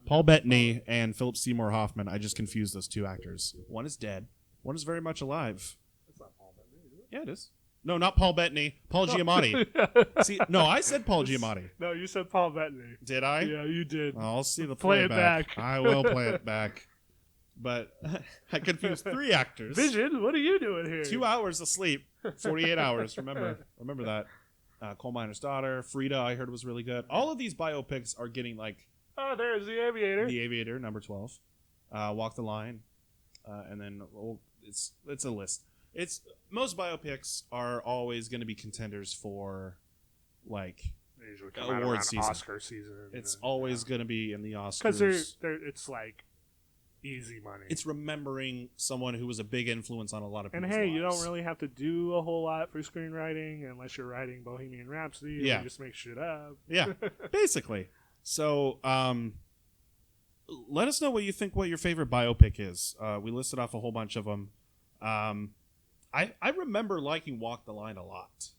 Paul Bettany and Philip Seymour Hoffman. I just confused those 2 actors. One is dead. One is very much alive. That's not Paul Bettany, is it? Yeah, it is. No, not Paul Bettany. Paul Giamatti. See, no, I said Paul Giamatti. No, you said Paul Bettany. Did I? Yeah, you did. I'll see the play it playback. back. I will play it back. But I confused 3 actors. Vision, what are you doing here? 2 hours of sleep. 48 hours. Remember that. Coal Miner's Daughter. Frida, I heard was really good. All of these biopics are getting Oh, there's The Aviator. The Aviator, number 12. Walk the Line. And then it's a list. Most biopics are always going to be contenders for they usually come out award around season. Oscar season. It's always going to be in the Oscars because it's easy money. It's remembering someone who was a big influence on a lot of people's And hey, lives. you don't really have to do a whole lot for screenwriting unless you're writing Bohemian Rhapsody. Yeah. And just make shit up. Yeah, basically. So, let us know what you think. What your favorite biopic is? We listed off a whole bunch of them. I remember liking Walk the Line a lot.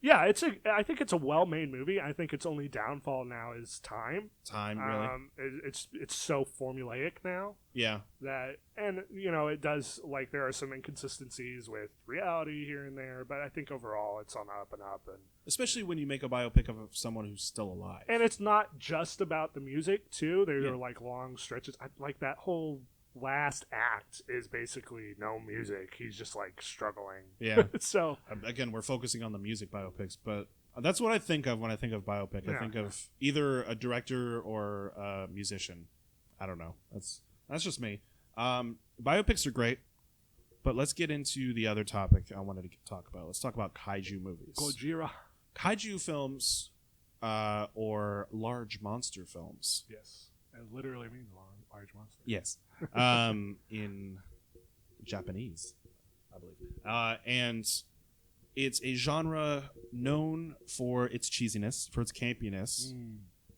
Yeah, I think it's a well-made movie. I think its only downfall now is time. Really? It's so formulaic now Yeah. that, and it does, like, there are some inconsistencies with reality here and there, but I think overall it's on the up and up, and Especially when you make a biopic of someone who's still alive. it's not just about the music too. There are like long stretches, like that whole last act is basically no music. He's just like struggling. Yeah. So Again, we're focusing on the music biopics, but that's what I think of when I think of biopic. I think of either a director or a musician. I don't know. That's just me. Biopics are great, but let's get into the other topic I wanted to talk about. Let's talk about kaiju movies. Gojira. Kaiju films, or large monster films. Yes, it literally means large monster. Yes. In Japanese, I believe. And it's a genre known for its cheesiness, for its campiness,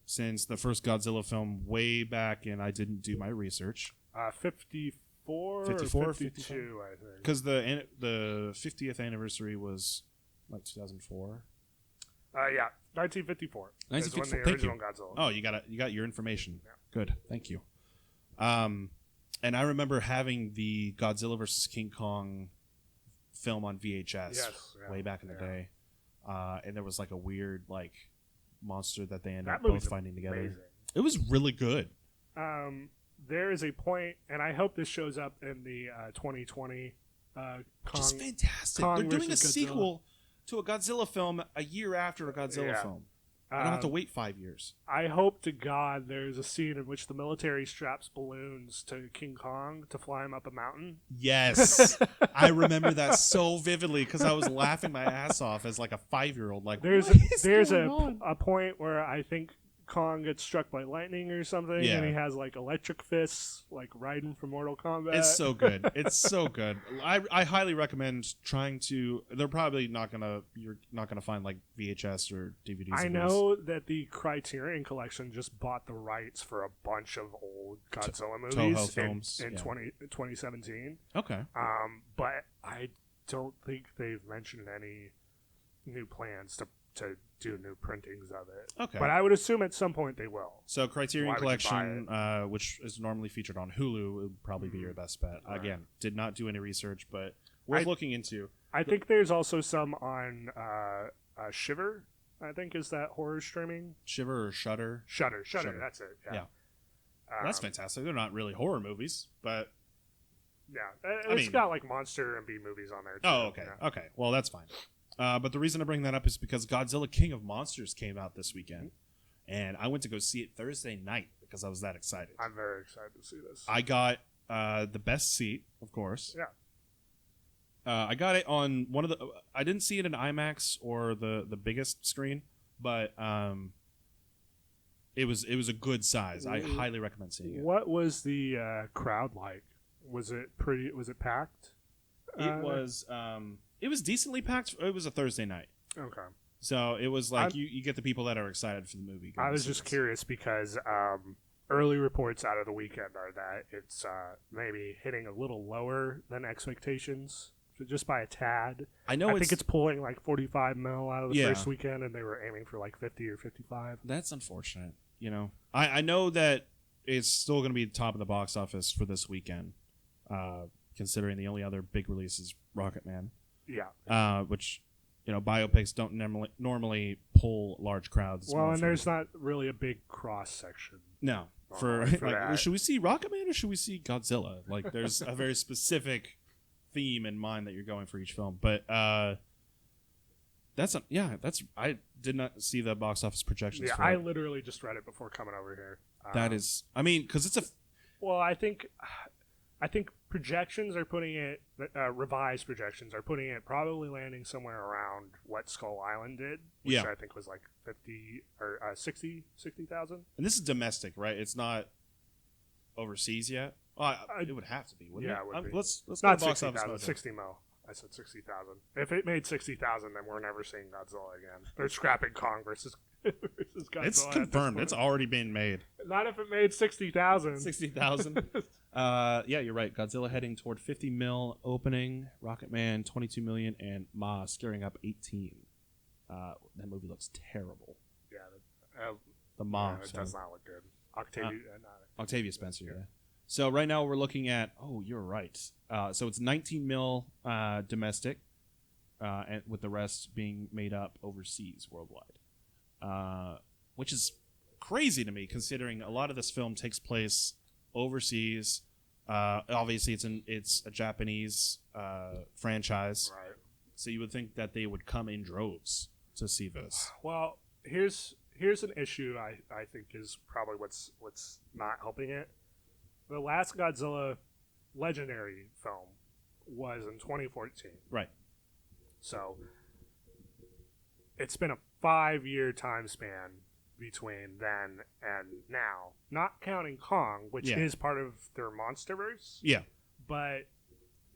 since the first Godzilla film way back in, I didn't do my research. 54 54 or 52, I think. Because the 50th anniversary was like 2004. Yeah, 1954. 1954. Is when the Thank original you. Godzilla. Oh, you got your information. Yeah. Good, thank you. And I remember having the Godzilla vs. King Kong film on VHS way back in the day, and there was like a weird like monster that they ended up both finding together. Amazing. It was really good. There is a point, and I hope this shows up in the 2020 Kong. Just fantastic. Kong They're doing a versus Godzilla. sequel to a Godzilla film a year after a Godzilla film. I don't have to wait 5 years. I hope to God there's a scene in which the military straps balloons to King Kong to fly him up a mountain. Yes. I remember that so vividly because I was laughing my ass off as like a 5-year-old. Like, there's going a point where I think Kong gets struck by lightning or something, and he has like electric fists, like Raiden from Mortal Kombat. It's so good. It's so good. I highly recommend trying to. They're probably you're not gonna find like VHS or DVDs. I know that the Criterion Collection just bought the rights for a bunch of old Godzilla movies Toho films in 2017. Okay. But I don't think they've mentioned any new plans to do new printings of it. Okay. But I would assume at some point they will. So Criterion Collection, which is normally featured on Hulu, would probably be your best bet. Right. Again, did not do any research, but worth looking into. I think there's also some on Shiver, I think is that horror streaming. Shiver or Shudder? Shudder, that's it. Yeah. That's fantastic. They're not really horror movies, but... Yeah, it's got like monster and B movies on there too. Oh, okay. Yeah. Okay, well, that's fine. But the reason I bring that up is because Godzilla King of Monsters came out this weekend, and I went to go see it Thursday night because I was that excited. I'm very excited to see this. I got the best seat, of course. Yeah. I got it on one of the... I didn't see it in IMAX or the biggest screen, but it was a good size. I highly recommend seeing it. What was the crowd like? Was it packed? It was decently packed. It was a Thursday night. Okay. So it was like you get the people that are excited for the movie. I was just curious because early reports out of the weekend are that it's maybe hitting a little lower than expectations, just by a tad. I think it's pulling like 45 mil out of the first weekend, and they were aiming for like 50 or 55. That's unfortunate. I know that it's still going to be top of the box office for this weekend, considering the only other big release is Rocket Man. Yeah. Which, biopics don't normally pull large crowds. Well, and there's not really a big cross section. No. For like, should we see Rocket Man or should we see Godzilla? Like, there's a very specific theme in mind that you're going for each film. But I did not see the box office projections. Yeah, for I it. literally just read it before coming over here. That is, because it's a. Well, I think projections are putting it, revised projections are putting it probably landing somewhere around what Skull Island did, which I think was like 50 or 60,000. And this is domestic, right? It's not overseas yet. It would have to be, wouldn't Yeah, it? it would be. Let's go Not to box 60,000, office. 60 mil. I said 60,000. If it made 60,000, then we're never seeing Godzilla again. They're scrapping Kong versus Godzilla. It's confirmed. It's already been made. Not if it made 60,000. 60,000. Yeah, you're right. Godzilla heading toward 50 mil opening. Rocketman 22 million, and Ma scaring up 18. That movie looks terrible. Yeah, The Ma. it does not look good. Octavia Spencer. Yeah. So right now we're looking at. Oh, you're right. So it's 19 mil domestic, and with the rest being made up overseas, worldwide, which is crazy to me considering a lot of this film takes place overseas. Obviously, it's a Japanese franchise, Right. so you would think that they would come in droves to see this. Well, here's an issue I think is probably what's not helping it. The last Godzilla legendary film was in 2014. Right. So it's been a 5-year time span between then and now, not counting Kong, which is part of their MonsterVerse. Yeah. But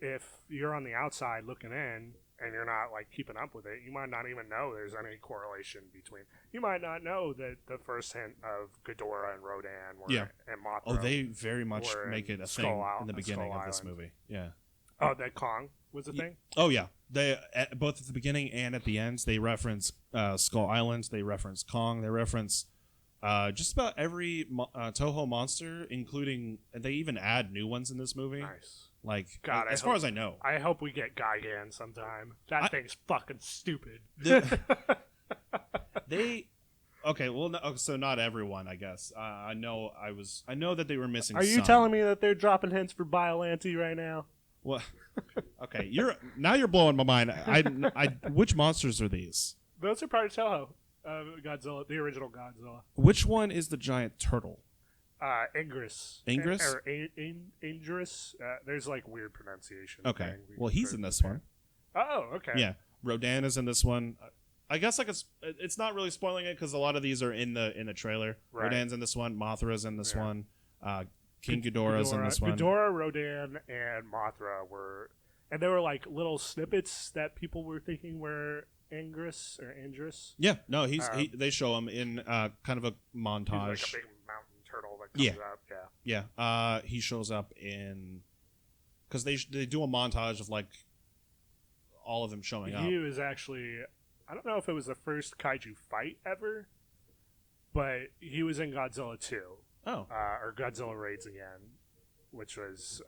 if you're on the outside looking in and you're not like keeping up with it, you might not even know there's any correlation between. You might not know that the first hint of Ghidorah and Rodan were and Mothra. Oh, they very much make it a thing in the beginning of this movie. Yeah. Oh, that Kong was a thing? Oh, yeah. They both at the beginning and at the end, they reference Skull Island. They reference Kong. They reference just about every Toho monster, including they even add new ones in this movie. Nice. Like, God, as far as I know. I hope we get Gigan sometime. That thing's fucking stupid. Okay, well, no, so not everyone, I guess. I know that they were missing. Are you telling me that they're dropping hints for Biollante right now? Well, okay, you're blowing my mind. Which monsters are these? Those are part of Toho. Godzilla, the original Godzilla. Which one is the giant turtle? Ingress. Ingress? Or Ingress. There's like weird pronunciation. Okay. Well, he's in this one. Oh, okay. Yeah. Rodan is in this one. I guess like it's not really spoiling it because a lot of these are in the trailer. Right. Rodan's in this one. Mothra's in this one. King Ghidorah's in this one. Ghidorah, Rodan, and Mothra were, and there were like little snippets that people were thinking were Ingress or Ingress. Yeah. No, they show him in kind of a montage. He's like a big mountain turtle that comes up. Yeah. Yeah. He shows up in because they do a montage of like all of them showing up. He was actually, I don't know if it was the first kaiju fight ever, but he was in Godzilla 2. Oh. Or Godzilla Raids Again, which was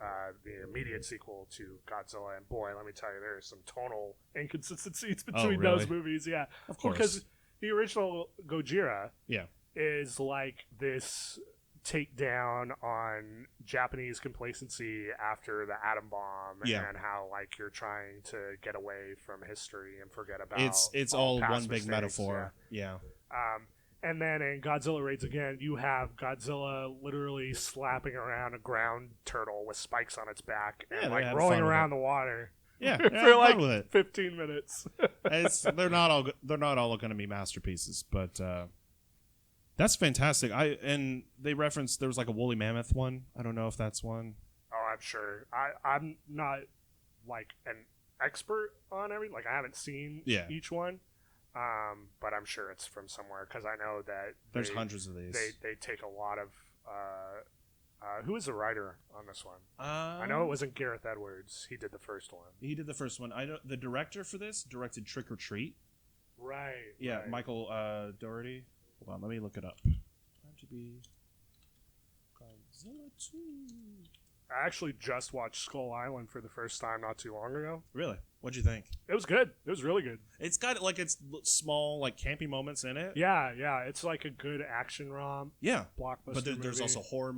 the immediate sequel to Godzilla. And boy, let me tell you, there are some tonal inconsistencies between really? those movies. Yeah. Of course. Because the original Gojira Yeah. is like this takedown on Japanese complacency after the atom bomb and how like you're trying to get away from history and forget about it's all one big mistakes. metaphor. Yeah. And then in Godzilla Raids Again, you have Godzilla literally slapping around a ground turtle with spikes on its back and like rolling around the water. Yeah, for like 15 minutes. They're not all going to be masterpieces, but that's fantastic. And they referenced there was like a woolly mammoth one. I don't know if that's one. Oh, I'm sure. I'm not like an expert on every. Like I haven't seen each one. But I'm sure it's from somewhere because I know that there's hundreds of these. They take a lot of. Who is the writer on this one? I know it wasn't Gareth Edwards. He did the first one. He did the first one. I know the director for this directed Trick or Treat. Right. Yeah, right. Michael Dougherty. Hold on, let me look it up. IMDb. Godzilla 2. I actually just watched Skull Island for the first time not too long ago. Really? What'd you think? It was good. It was really good. It's got like its small like campy moments in it. Yeah. It's like a good action rom. Yeah. Blockbuster. But there's also horror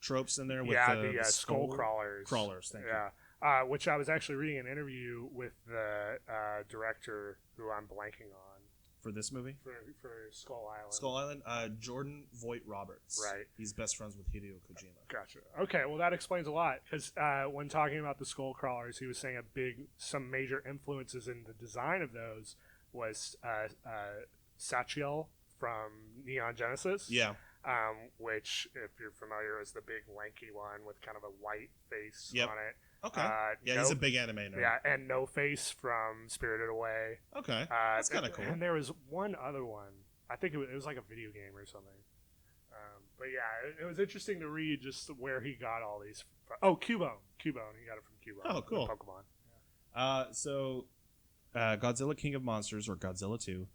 tropes in there with the skull crawlers. Crawlers, thank you. Yeah. Which I was actually reading an interview with the director who I'm blanking on. For this movie? For Skull Island. Skull Island, Jordan Voight Roberts. Right. He's best friends with Hideo Kojima. Gotcha. Okay, well that explains a lot because when talking about the skull crawlers, he was saying some major influences in the design of those was Sachiel from Neon Genesis. Yeah. which, if you're familiar, is the big lanky one with kind of a white face Yep. on it. Okay. He's a big anime nerd. Yeah, and No Face from Spirited Away. Okay. That's kind of cool. And there was one other one. I think it was like a video game or something. But yeah, it was interesting to read just where he got all these. Oh, Cubone. He got it from Cubone. Oh, cool. Pokemon. So Godzilla King of Monsters, or Godzilla 2,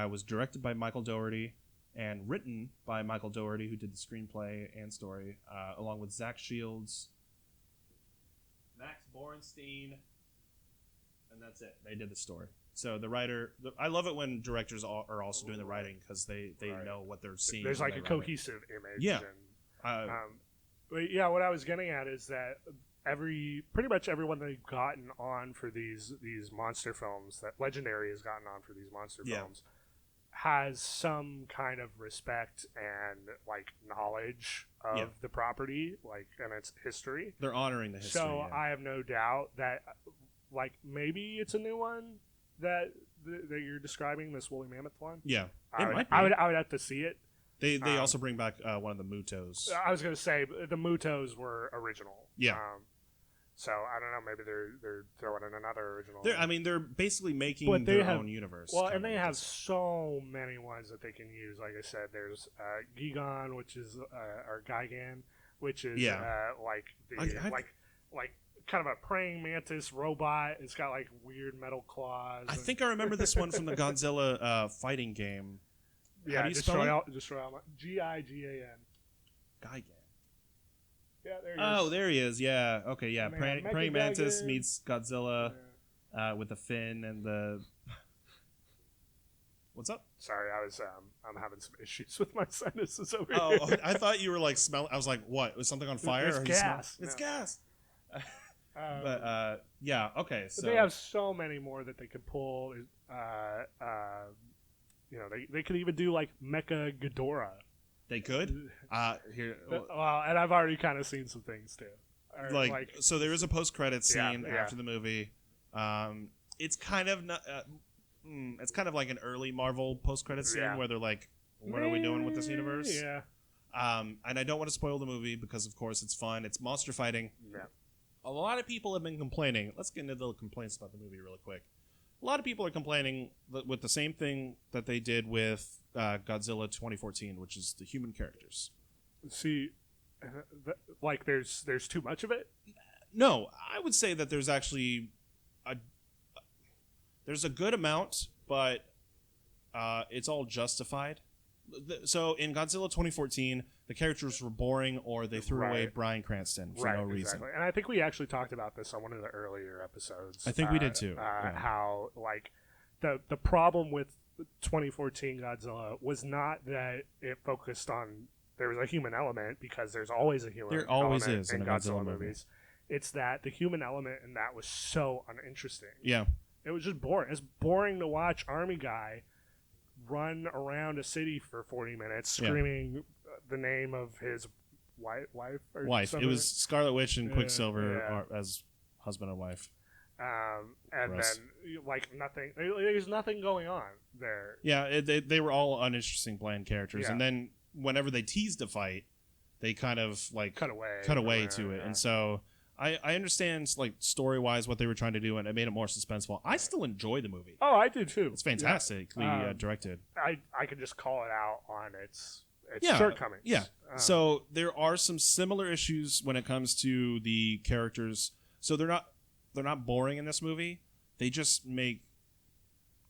was directed by Michael Dougherty and written by Michael Dougherty, who did the screenplay and story, along with Zach Shields, Max Borenstein, and that's it. They did the story. So the writer, I love it when directors are also doing the writing, because they know what they're seeing. There's like a cohesive image. Yeah. But yeah, what I was getting at is that pretty much everyone they've gotten on for these monster films, that Legendary has gotten on for these monster films, has some kind of respect and like knowledge of the property, like, and its history. They're honoring the history. So I have no doubt that, like, maybe it's a new one that you're describing, this woolly mammoth one. Yeah, I would have to see it. They also bring back one of the Mutos. I was going to say the Mutos were original. Yeah. So I don't know. Maybe they're throwing in another original. They're basically making their own universe. Well, and they have so many ones that they can use. Like I said, there's Gigan, which is or Gigan, which is like kind of a praying mantis robot. It's got like weird metal claws. I think I remember this one from the Godzilla fighting game. Yeah, how do you spell it? Destroy all Gigan. Gigan. Yeah, there he is. Oh, there he is. Yeah. Okay. Yeah. Praying mantis Gigan meets Godzilla with the fin and the. What's up? Sorry, I'm having some issues with my sinuses over Oh, here. I thought you were like smelling. I was like, what? Was something on fire? It's gas. It's gas. But yeah. Okay. So they have so many more that they could pull. They could even do like Mecha Ghidorah. They could. Here. Well, and I've already kind of seen some things too. So there is a post-credit scene after the movie. It's kind of not. It's kind of like an early Marvel post-credit scene where they're like, "What are we doing with this universe?" Yeah. And I don't want to spoil the movie because, of course, it's fun. It's monster fighting. Yeah. A lot of people have been complaining. Let's get into the complaints about the movie really quick. A lot of people are complaining with the same thing that they did with Godzilla 2014, which is the human characters. See, there's too much of it? No, I would say that there's actually there's a good amount, but it's all justified. So in Godzilla 2014, the characters were boring, or they threw away Bryan Cranston for no reason. Exactly. And I think we actually talked about this on one of the earlier episodes. I think we did too. How like the problem with 2014 Godzilla was not that it focused on there was a human element, because there's always a human element. There always is in Godzilla movies. It's that the human element in that was so uninteresting. Yeah. It was just boring. It's boring to watch Army Guy run around a city for 40 minutes screaming the name of his wife. It was Scarlet Witch and Quicksilver as husband and wife. And Gross. Then like nothing. There's nothing going on there. Yeah, they were all uninteresting, bland characters, and then whenever they teased a fight, they kind of like cut away to it, and so. I understand, like, story-wise what they were trying to do, and it made it more suspenseful. I still enjoy the movie. Oh, I do, too. It's fantastically directed. I could just call it out on its shortcomings. Yeah. So there are some similar issues when it comes to the characters. So they're not boring in this movie. They just make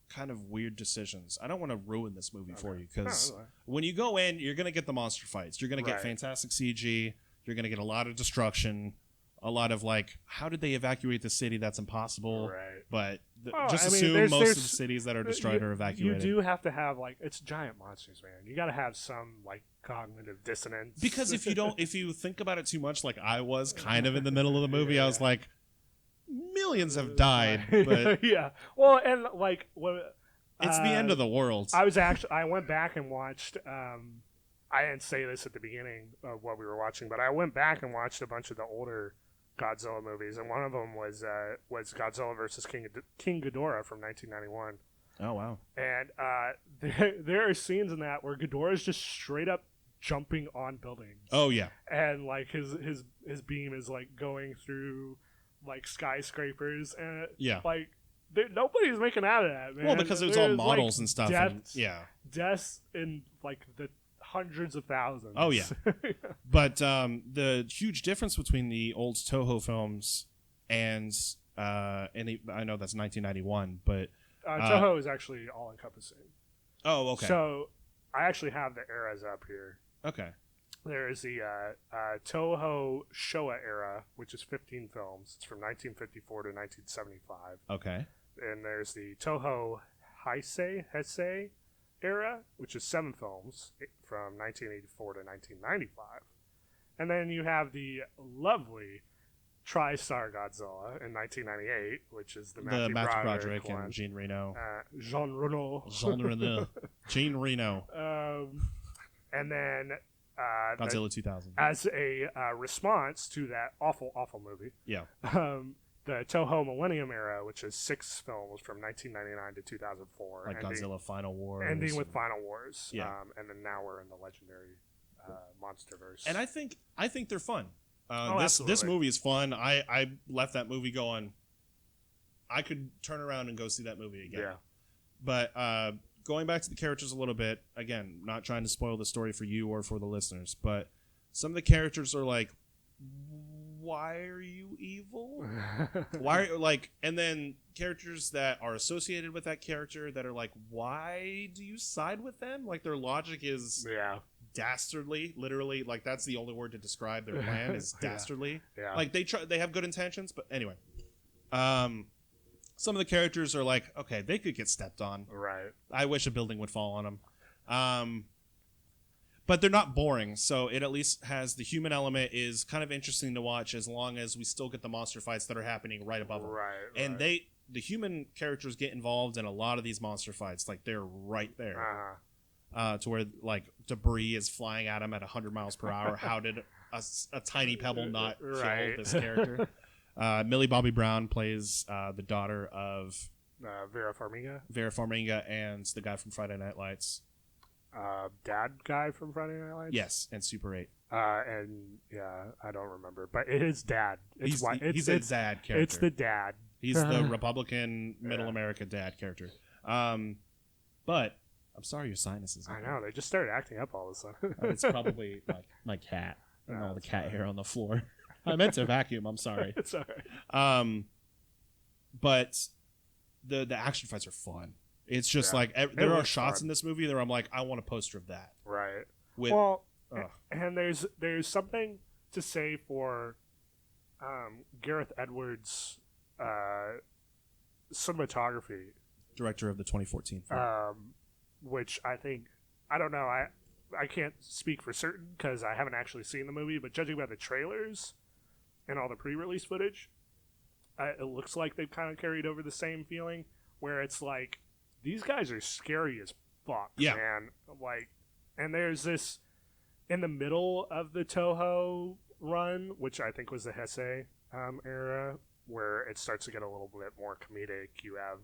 kind of weird decisions. I don't want to ruin this movie for you, because when you go in, you're going to get the monster fights. You're going to get fantastic CG. You're going to get a lot of destruction. A lot of like, how did they evacuate the city? That's impossible. Right. But assume most of the cities that are destroyed are evacuated. You do have to have like, it's giant monsters, man. You got to have some like cognitive dissonance. Because if you think about it too much, like I was kind of in the middle of the movie, I was like, millions have died. But yeah. Well, and like it's the end of the world. I went back and watched. I didn't say this at the beginning of what we were watching, but I went back and watched a bunch of the older Godzilla movies, and one of them was Godzilla versus King Ghidorah from 1991. Oh wow! And there are scenes in that where Ghidorah is just straight up jumping on buildings. Oh yeah. And like his beam is like going through like skyscrapers, and Yeah. like nobody's making out of that, man. Well, because it was all There's, models like, and stuff. deaths in like the hundreds of thousands. Oh yeah. But the huge difference between the old Toho films and I know that's 1991, but Toho is actually all encompassing. Oh, okay. So I actually have the eras up here. Okay. There is the Toho Showa era, which is 15 films. It's from 1954 to 1975. Okay. And there's the Toho Heisei era, which is 7 films from 1984 to 1995. And then you have the lovely TriStar Godzilla in 1998, which is the Matthew Broderick one. and Jean Reno. Jean Reno. Jean Reno. And then Godzilla 2000. As a response to that awful, awful movie. Yeah. The Toho Millennium era, which is 6 films from 1999 to 2004. Like Godzilla Final Wars. Ending with Final Wars. Yeah. And then now we're in the legendary MonsterVerse. And I think they're fun. This movie is fun. I left that movie going, I could turn around and go see that movie again. Yeah. But going back to the characters a little bit, again, not trying to spoil the story for you or for the listeners, but some of the characters are like, why are you evil? Why, like, and then characters that are associated with that character that are like, why do you side with them? Like, their logic is dastardly, literally. Like, that's the only word to describe their plan is dastardly. Yeah. Like, they have good intentions, but anyway. Some of the characters are like, okay, they could get stepped on. Right. I wish a building would fall on them. But they're not boring, so it at least has the human element is kind of interesting to watch as long as we still get the monster fights that are happening right above them. Right. And the human characters get involved in a lot of these monster fights. Like, they're right there. To where, like, debris is flying at them at 100 miles per hour. How did a tiny pebble not kill this character? Millie Bobby Brown plays the daughter of Vera Farmiga and the guy from Friday Night Lights. Dad guy from Friday Night Lights? Yes, and Super 8. And yeah, I don't remember, but it is Dad. He's a dad character. It's the dad. He's the Republican Middle America dad character. But I'm sorry, your sinuses. I know, they just started acting up all of a sudden. It's probably my cat and all the cat hair on the floor. I meant to vacuum. I'm sorry. It's all right. But the action fights are fun. It's just like there are shots in this movie that I'm like, I want a poster of that. Right. And there's something to say for Gareth Edwards' cinematography, director of the 2014 film, which I think, I don't know, I can't speak for certain because I haven't actually seen the movie, but judging by the trailers and all the pre-release footage, it looks like they've kind of carried over the same feeling where it's like, these guys are scary as fuck, man. Like, and there's this in the middle of the Toho run, which I think was the Heisei era, where it starts to get a little bit more comedic. You have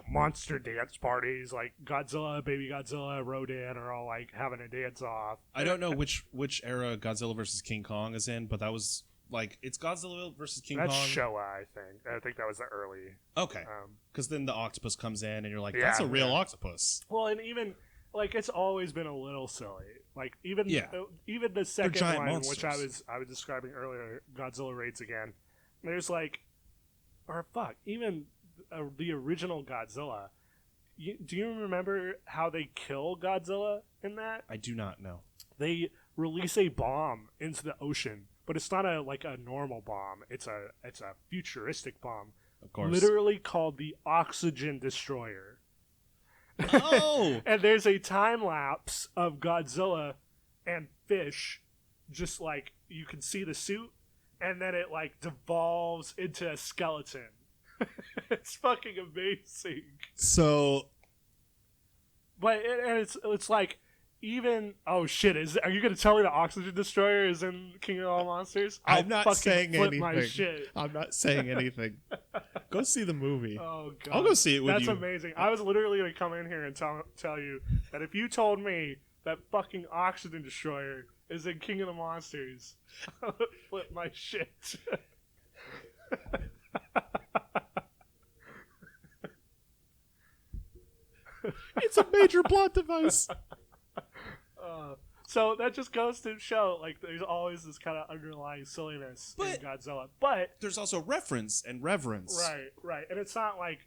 monster dance parties, like Godzilla, Baby Godzilla, Rodan are all like having a dance off. I don't know which era Godzilla versus King Kong is in, but that was like, it's Godzilla versus King Kong. That's Showa, I think. I think that was the early. Okay. Because then the octopus comes in, and you're like, that's a real octopus. Well, and even like it's always been a little silly. Like even the second one, monsters. Which I was describing earlier, Godzilla Raids Again. There's like, even the original Godzilla. Do you remember how they kill Godzilla in that? I do not know. They release a bomb into the ocean. But it's not a normal bomb. It's a futuristic bomb. Of course. Literally called the Oxygen Destroyer. Oh! And there's a time lapse of Godzilla and fish, just like you can see the suit, and then it like devolves into a skeleton. It's fucking amazing. So, but it's like. Even are you gonna tell me the Oxygen Destroyer is in King of All Monsters? I'm not saying anything. My shit. I'm not saying anything. Go see the movie. Oh god, I'll go see it with you. That's amazing. I was literally gonna come in here and tell you that if you told me that fucking oxygen destroyer is in King of the Monsters. I would flip my shit. It's a major plot device. So that just goes to show, like, there's always this kind of underlying silliness in Godzilla. But there's also reference and reverence. Right. And it's not like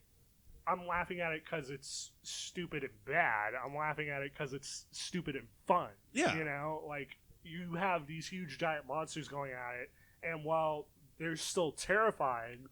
I'm laughing at it because it's stupid and bad. I'm laughing at it because it's stupid and fun. Yeah. You know, like, you have these huge giant monsters going at it, and while they're still terrifying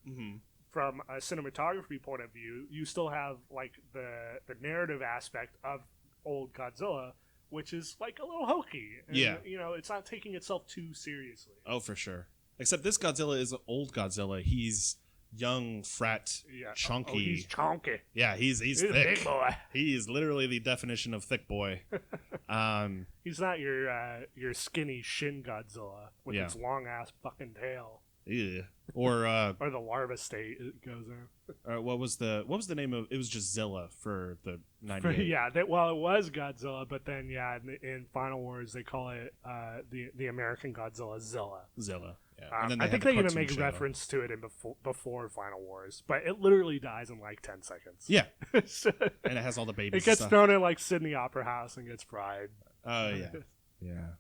from a cinematography point of view, you still have, like, the narrative aspect of old Godzilla, which is, like, a little hokey. And, you know, it's not taking itself too seriously. Oh, for sure. Except this Godzilla is old Godzilla. He's young, frat, chunky. Oh, he's chunky. Yeah, he's thick. A big boy. He is literally the definition of thick boy. He's not your skinny Shin Godzilla with its long-ass fucking tail. Yeah. Or the larva state it goes in. What was the name of it? Was just Zilla for the 98. It was Godzilla, but then in Final Wars they call it the American Godzilla Zilla. Yeah. And then I think they even make reference to it in before Final Wars, but it literally dies in like 10 seconds. Yeah. And it has all the babies. It gets thrown in like Sydney Opera House and gets fried. Oh yeah.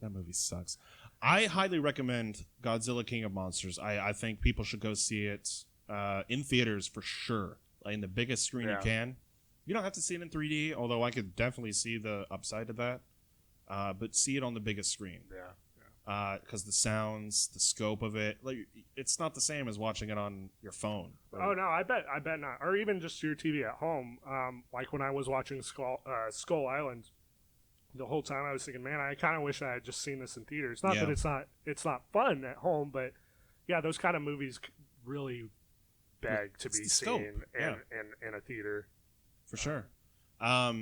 That movie sucks. I highly recommend Godzilla King of Monsters. I think people should go see it in theaters for sure. Like in the biggest screen you can. You don't have to see it in 3D, although I could definitely see the upside of that. But see it on the biggest screen. Because the sounds, the scope of it, like it's not the same as watching it on your phone. Oh no, I bet not. Or even just your TV at home. Like when I was watching Skull Island. The whole time I was thinking, man, I kind of wish I had just seen this in theaters. Not that it's not fun at home, but yeah, those kind of movies really beg to be seen in a theater. For sure. But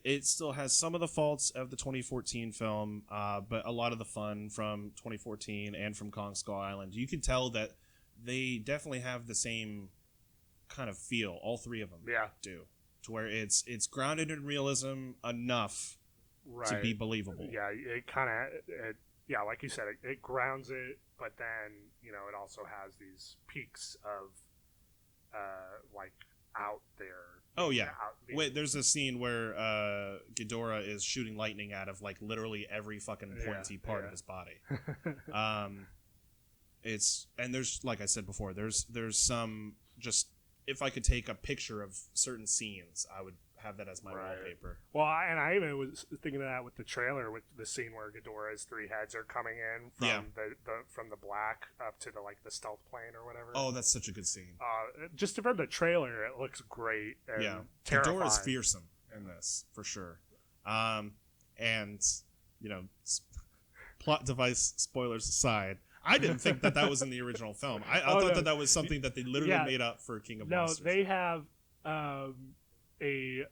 it still has some of the faults of the 2014 film, but a lot of the fun from 2014 and from Kong Skull Island. You can tell that they definitely have the same kind of feel. All three of them do. To where it's grounded in realism enough to be believable. Yeah, it kind of, like you said, it grounds it, but then, you know, it also has these peaks of, like, out there. Oh, yeah. Wait, there's a scene where Ghidorah is shooting lightning out of, like, literally every fucking pointy part of his body. And there's, like I said before, there's some just... If I could take a picture of certain scenes, I would have that as my wallpaper. Well, and I even was thinking of that with the trailer, with the scene where Ghidorah's three heads are coming in from the black up to the stealth plane or whatever. Oh, that's such a good scene. Just from the trailer, it looks great. And terrifying. Ghidorah's fearsome in this for sure. And you know, plot device spoilers aside. I didn't think that was in the original film. I thought that was something that they literally made up for King of Monsters. No, they have a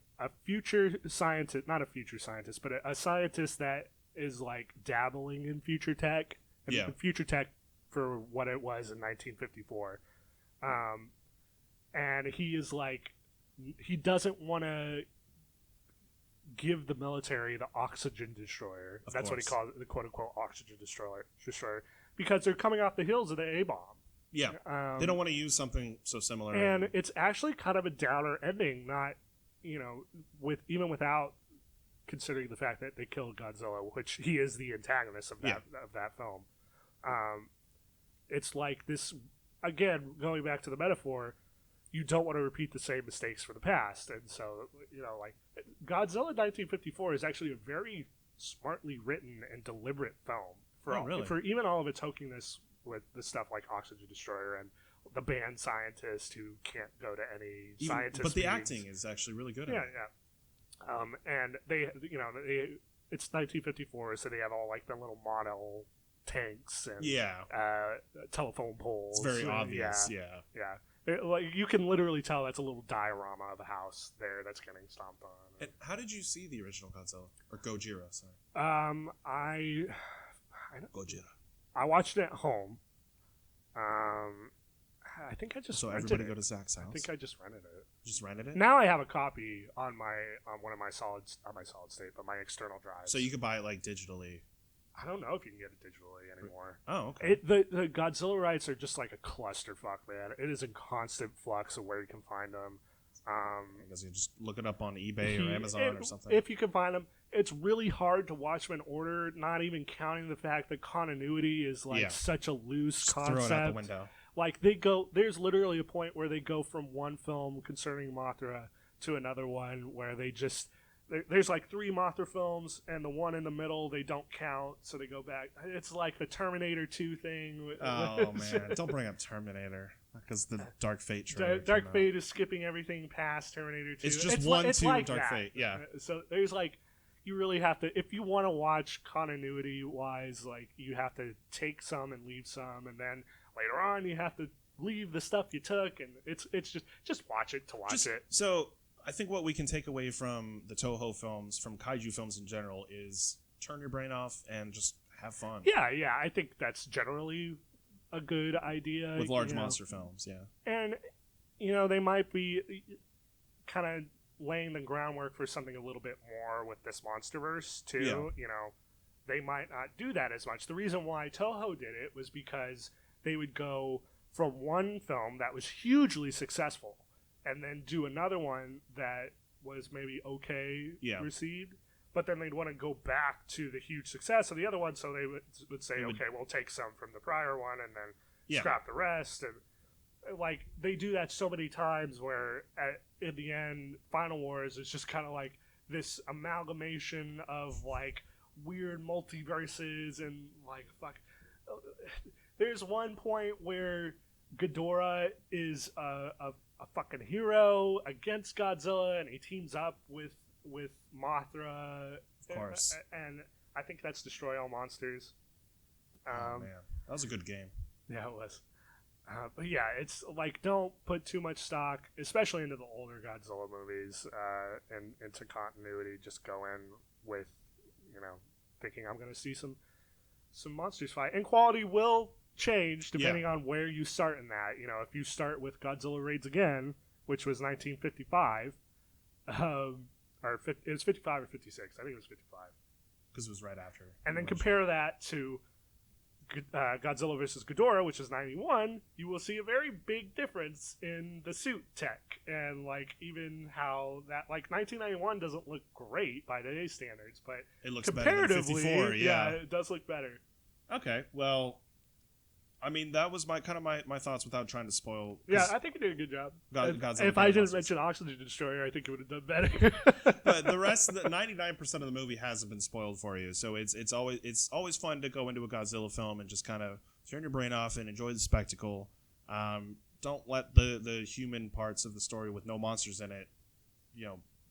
future scientist, not a future scientist, but a scientist that is like dabbling in future tech. And future tech for what it was in 1954. And he is like, he doesn't want to give the military the oxygen destroyer. That's what he calls it, the quote-unquote oxygen destroyer. Because they're coming off the heels of the A-bomb. Yeah, they don't want to use something so similar. And it's actually kind of a downer ending, not, you know, without considering the fact that they killed Godzilla, which he is the antagonist of that film. It's like this, again, going back to the metaphor, you don't want to repeat the same mistakes from the past. And so, you know, like, Godzilla 1954 is actually a very smartly written and deliberate film. For even all of its hokiness with the stuff like Oxygen Destroyer and the band scientist who can't go to any scientist but the meetings. Acting is actually really good. And they, you know, it's 1954, so they have all like the little model tanks and telephone poles. It's very obvious. Like you can literally tell that's a little diorama of a house there that's getting stomped on. And how did you see the original Godzilla or Gojira? Sorry. I watched it at home. I think I just So rented everybody it. go to Zach's house. I think I just rented it. Just rented it. Now I have a copy on one of my solid state, but my external drives. So you could buy it like digitally. I don't know if you can get it digitally anymore. Oh, okay. The Godzilla rights are just like a clusterfuck, man. It is in constant flux of where you can find them. I guess you just look it up on eBay or Amazon or something. If you can find them, it's really hard to watch them in order. Not even counting the fact that continuity is like such a loose just concept. throw it out the window. Like there's literally a point where they go from one film concerning Mothra to another one where they just. There's like 3 Mothra films, and the one in the middle they don't count, so they go back. It's like the Terminator 2 thing. Oh man, don't bring up Terminator because the Dark Fate trailer. Dark Fate is skipping everything past Terminator 2. It's just it's like Dark that. Fate. Yeah. So there's like, you really have to, if you want to watch continuity wise, like you have to take some and leave some, and then later on you have to leave the stuff you took, and it's just watch it to watch it. So. I think what we can take away from the Toho films, from kaiju films in general, is turn your brain off and just have fun. Yeah, I think that's generally a good idea. With large monster films, yeah. And, they might be kind of laying the groundwork for something a little bit more with this MonsterVerse, too. Yeah. They might not do that as much. The reason why Toho did it was because they would go from one film that was hugely successful and then do another one that was maybe received, but then they'd want to go back to the huge success of the other one, so they would say, okay, we'll take some from the prior one and then scrap the rest. And like they do that so many times where in the end, Final Wars is just kind of like this amalgamation of like weird multiverses and like fuck. There's one point where Ghidorah is a fucking hero against Godzilla, and he teams up with Mothra. Of course. And I think that's Destroy All Monsters. Oh, man. That was a good game. Yeah, it was. But yeah, it's like, don't put too much stock, especially into the older Godzilla movies, and into continuity. Just go in with, thinking I'm going to see some monsters fight. And quality will change depending on where you start in that. If you start with Godzilla Raids Again, which was 1955, it was 55 or 56. I think it was 55. Because it was right after. And then compare that to Godzilla vs. Ghidorah, which is 91, you will see a very big difference in the suit tech and like even how that, like, 1991 doesn't look great by today's standards, but it looks better than 54. Yeah, it does look better. Okay, well, I mean, that was my thoughts without trying to spoil. Yeah, I think you did a good job. Godzilla if I didn't mention Oxygen Destroyer, I think it would have done better. But the rest, 99% of the movie hasn't been spoiled for you, so it's always fun to go into a Godzilla film and just kind of turn your brain off and enjoy the spectacle. Don't let the human parts of the story with no monsters in it,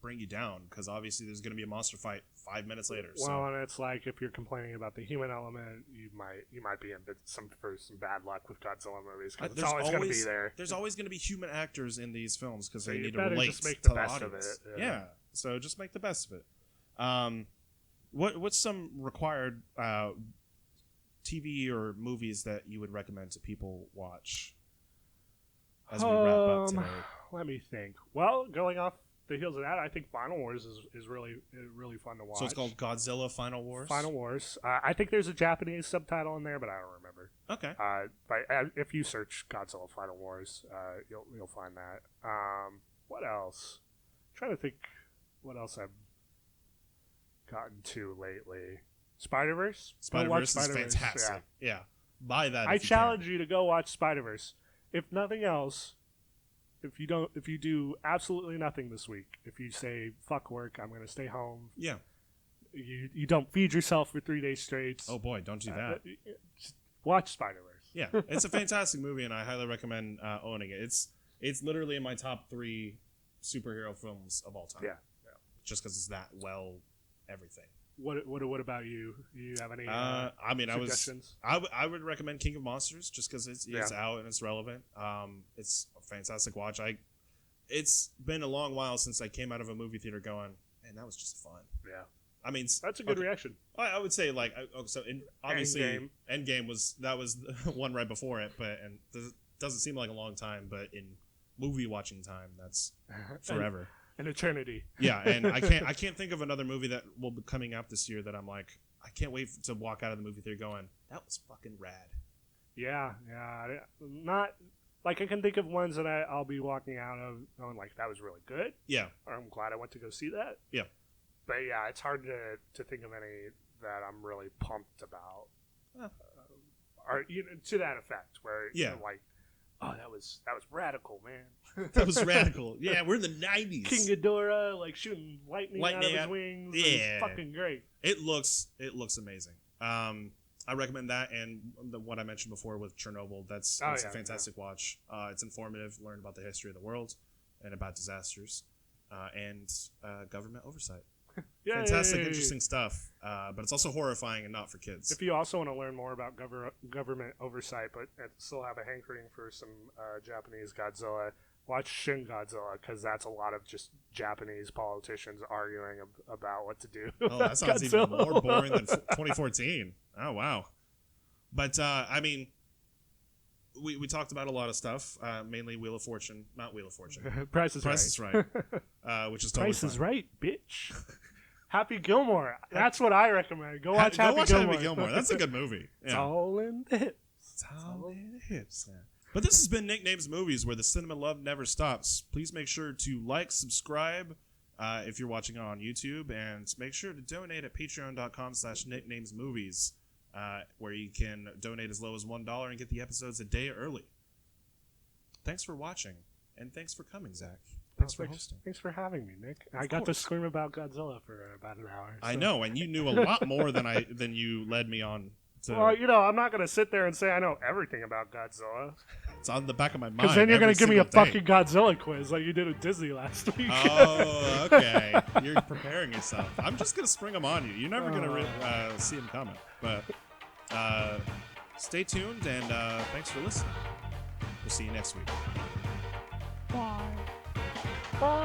bring you down, because obviously there's going to be a monster fight 5 minutes later. Well, and it's like, if you're complaining about the human element, you might be in some bad luck with Godzilla movies, because it's always going to be there. There's always going to be human actors in these films because so they you need to better relate just make to the the best audience. of it. Yeah, so just make the best of it. What's some required TV or movies that you would recommend to people watch as we wrap up today? Let me think. Well, going off the heels of that, I think Final Wars is really fun to watch. So it's called Godzilla Final Wars? Final Wars. I think there's a Japanese subtitle in there, but I don't remember. Okay. But if you search Godzilla Final Wars, you'll find that. What else? I'm trying to think what else I've gotten to lately. Spider-Verse? Spider-Verse is fantastic. Yeah. Buy that. I challenge you to go watch Spider-Verse. If nothing else, if you do absolutely nothing this week, if you say fuck work, I'm going to stay home. Yeah. You don't feed yourself for 3 days straight. Oh boy, don't do that. Just watch Spider-Verse. Yeah, it's a fantastic movie, and I highly recommend owning it. It's literally in my top 3 superhero films of all time. Yeah. Just because it's that well everything. What about you? Do you have any suggestions? I would recommend King of Monsters just because it's out and it's relevant. It's a fantastic watch. It's been a long while since I came out of a movie theater going, man, that was just fun. Yeah. I mean, that's a good reaction. I would say obviously Endgame was the one right before it, but doesn't seem like a long time, but in movie watching time, that's forever. An eternity. Yeah, and I can't think of another movie that will be coming out this year that I'm like, I can't wait to walk out of the movie theater going, that was fucking rad. Yeah. Not like I can think of ones that I'll be walking out of going like, that was really good. Yeah. Or I'm glad I went to go see that. Yeah. But yeah, it's hard to think of any that I'm really pumped about. Or to that effect, where you're like, oh, that was radical, man. That was radical. Yeah, we're in the 90s. King Ghidorah, like shooting lightning out of his wings. Yeah, it's fucking great. It looks amazing. I recommend that, and what I mentioned before with Chernobyl. That's a fantastic watch. It's informative. Learn about the history of the world and about disasters and government oversight. Fantastic, interesting stuff. But it's also horrifying and not for kids. If you also want to learn more about government oversight, but still have a hankering for some Japanese Godzilla, watch Shin Godzilla, because that's a lot of just Japanese politicians arguing about what to do. Oh, that sounds even more boring than 2014. Oh, wow. But, I mean, we talked about a lot of stuff, mainly Wheel of Fortune. Not Wheel of Fortune. Price is Right. Which is totally Price is Right, bitch. Happy Gilmore. That's what I recommend. Go watch Happy Gilmore. That's a good movie. Yeah. It's all in the hips. It's all in the hips. Yeah. But this has been Nicknames Movies, where the cinema love never stops. Please make sure to like, subscribe if you're watching on YouTube, and make sure to donate at patreon.com/nicknamesmovies, where you can donate as low as $1 and get the episodes a day early. Thanks for watching, and thanks for coming, Zach. Thanks for hosting. Thanks for having me, Nick. I got to scream about Godzilla for about an hour. So. I know, and you knew a lot more than you led me on. Well, I'm not going to sit there and say I know everything about Godzilla. It's on the back of my mind. Because then you're going to give me a fucking Godzilla quiz like you did with Disney last week. Oh, okay. You're preparing yourself. I'm just going to spring them on you. You're never going to see them coming. But stay tuned, and thanks for listening. We'll see you next week. Bye.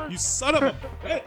You son of a bitch!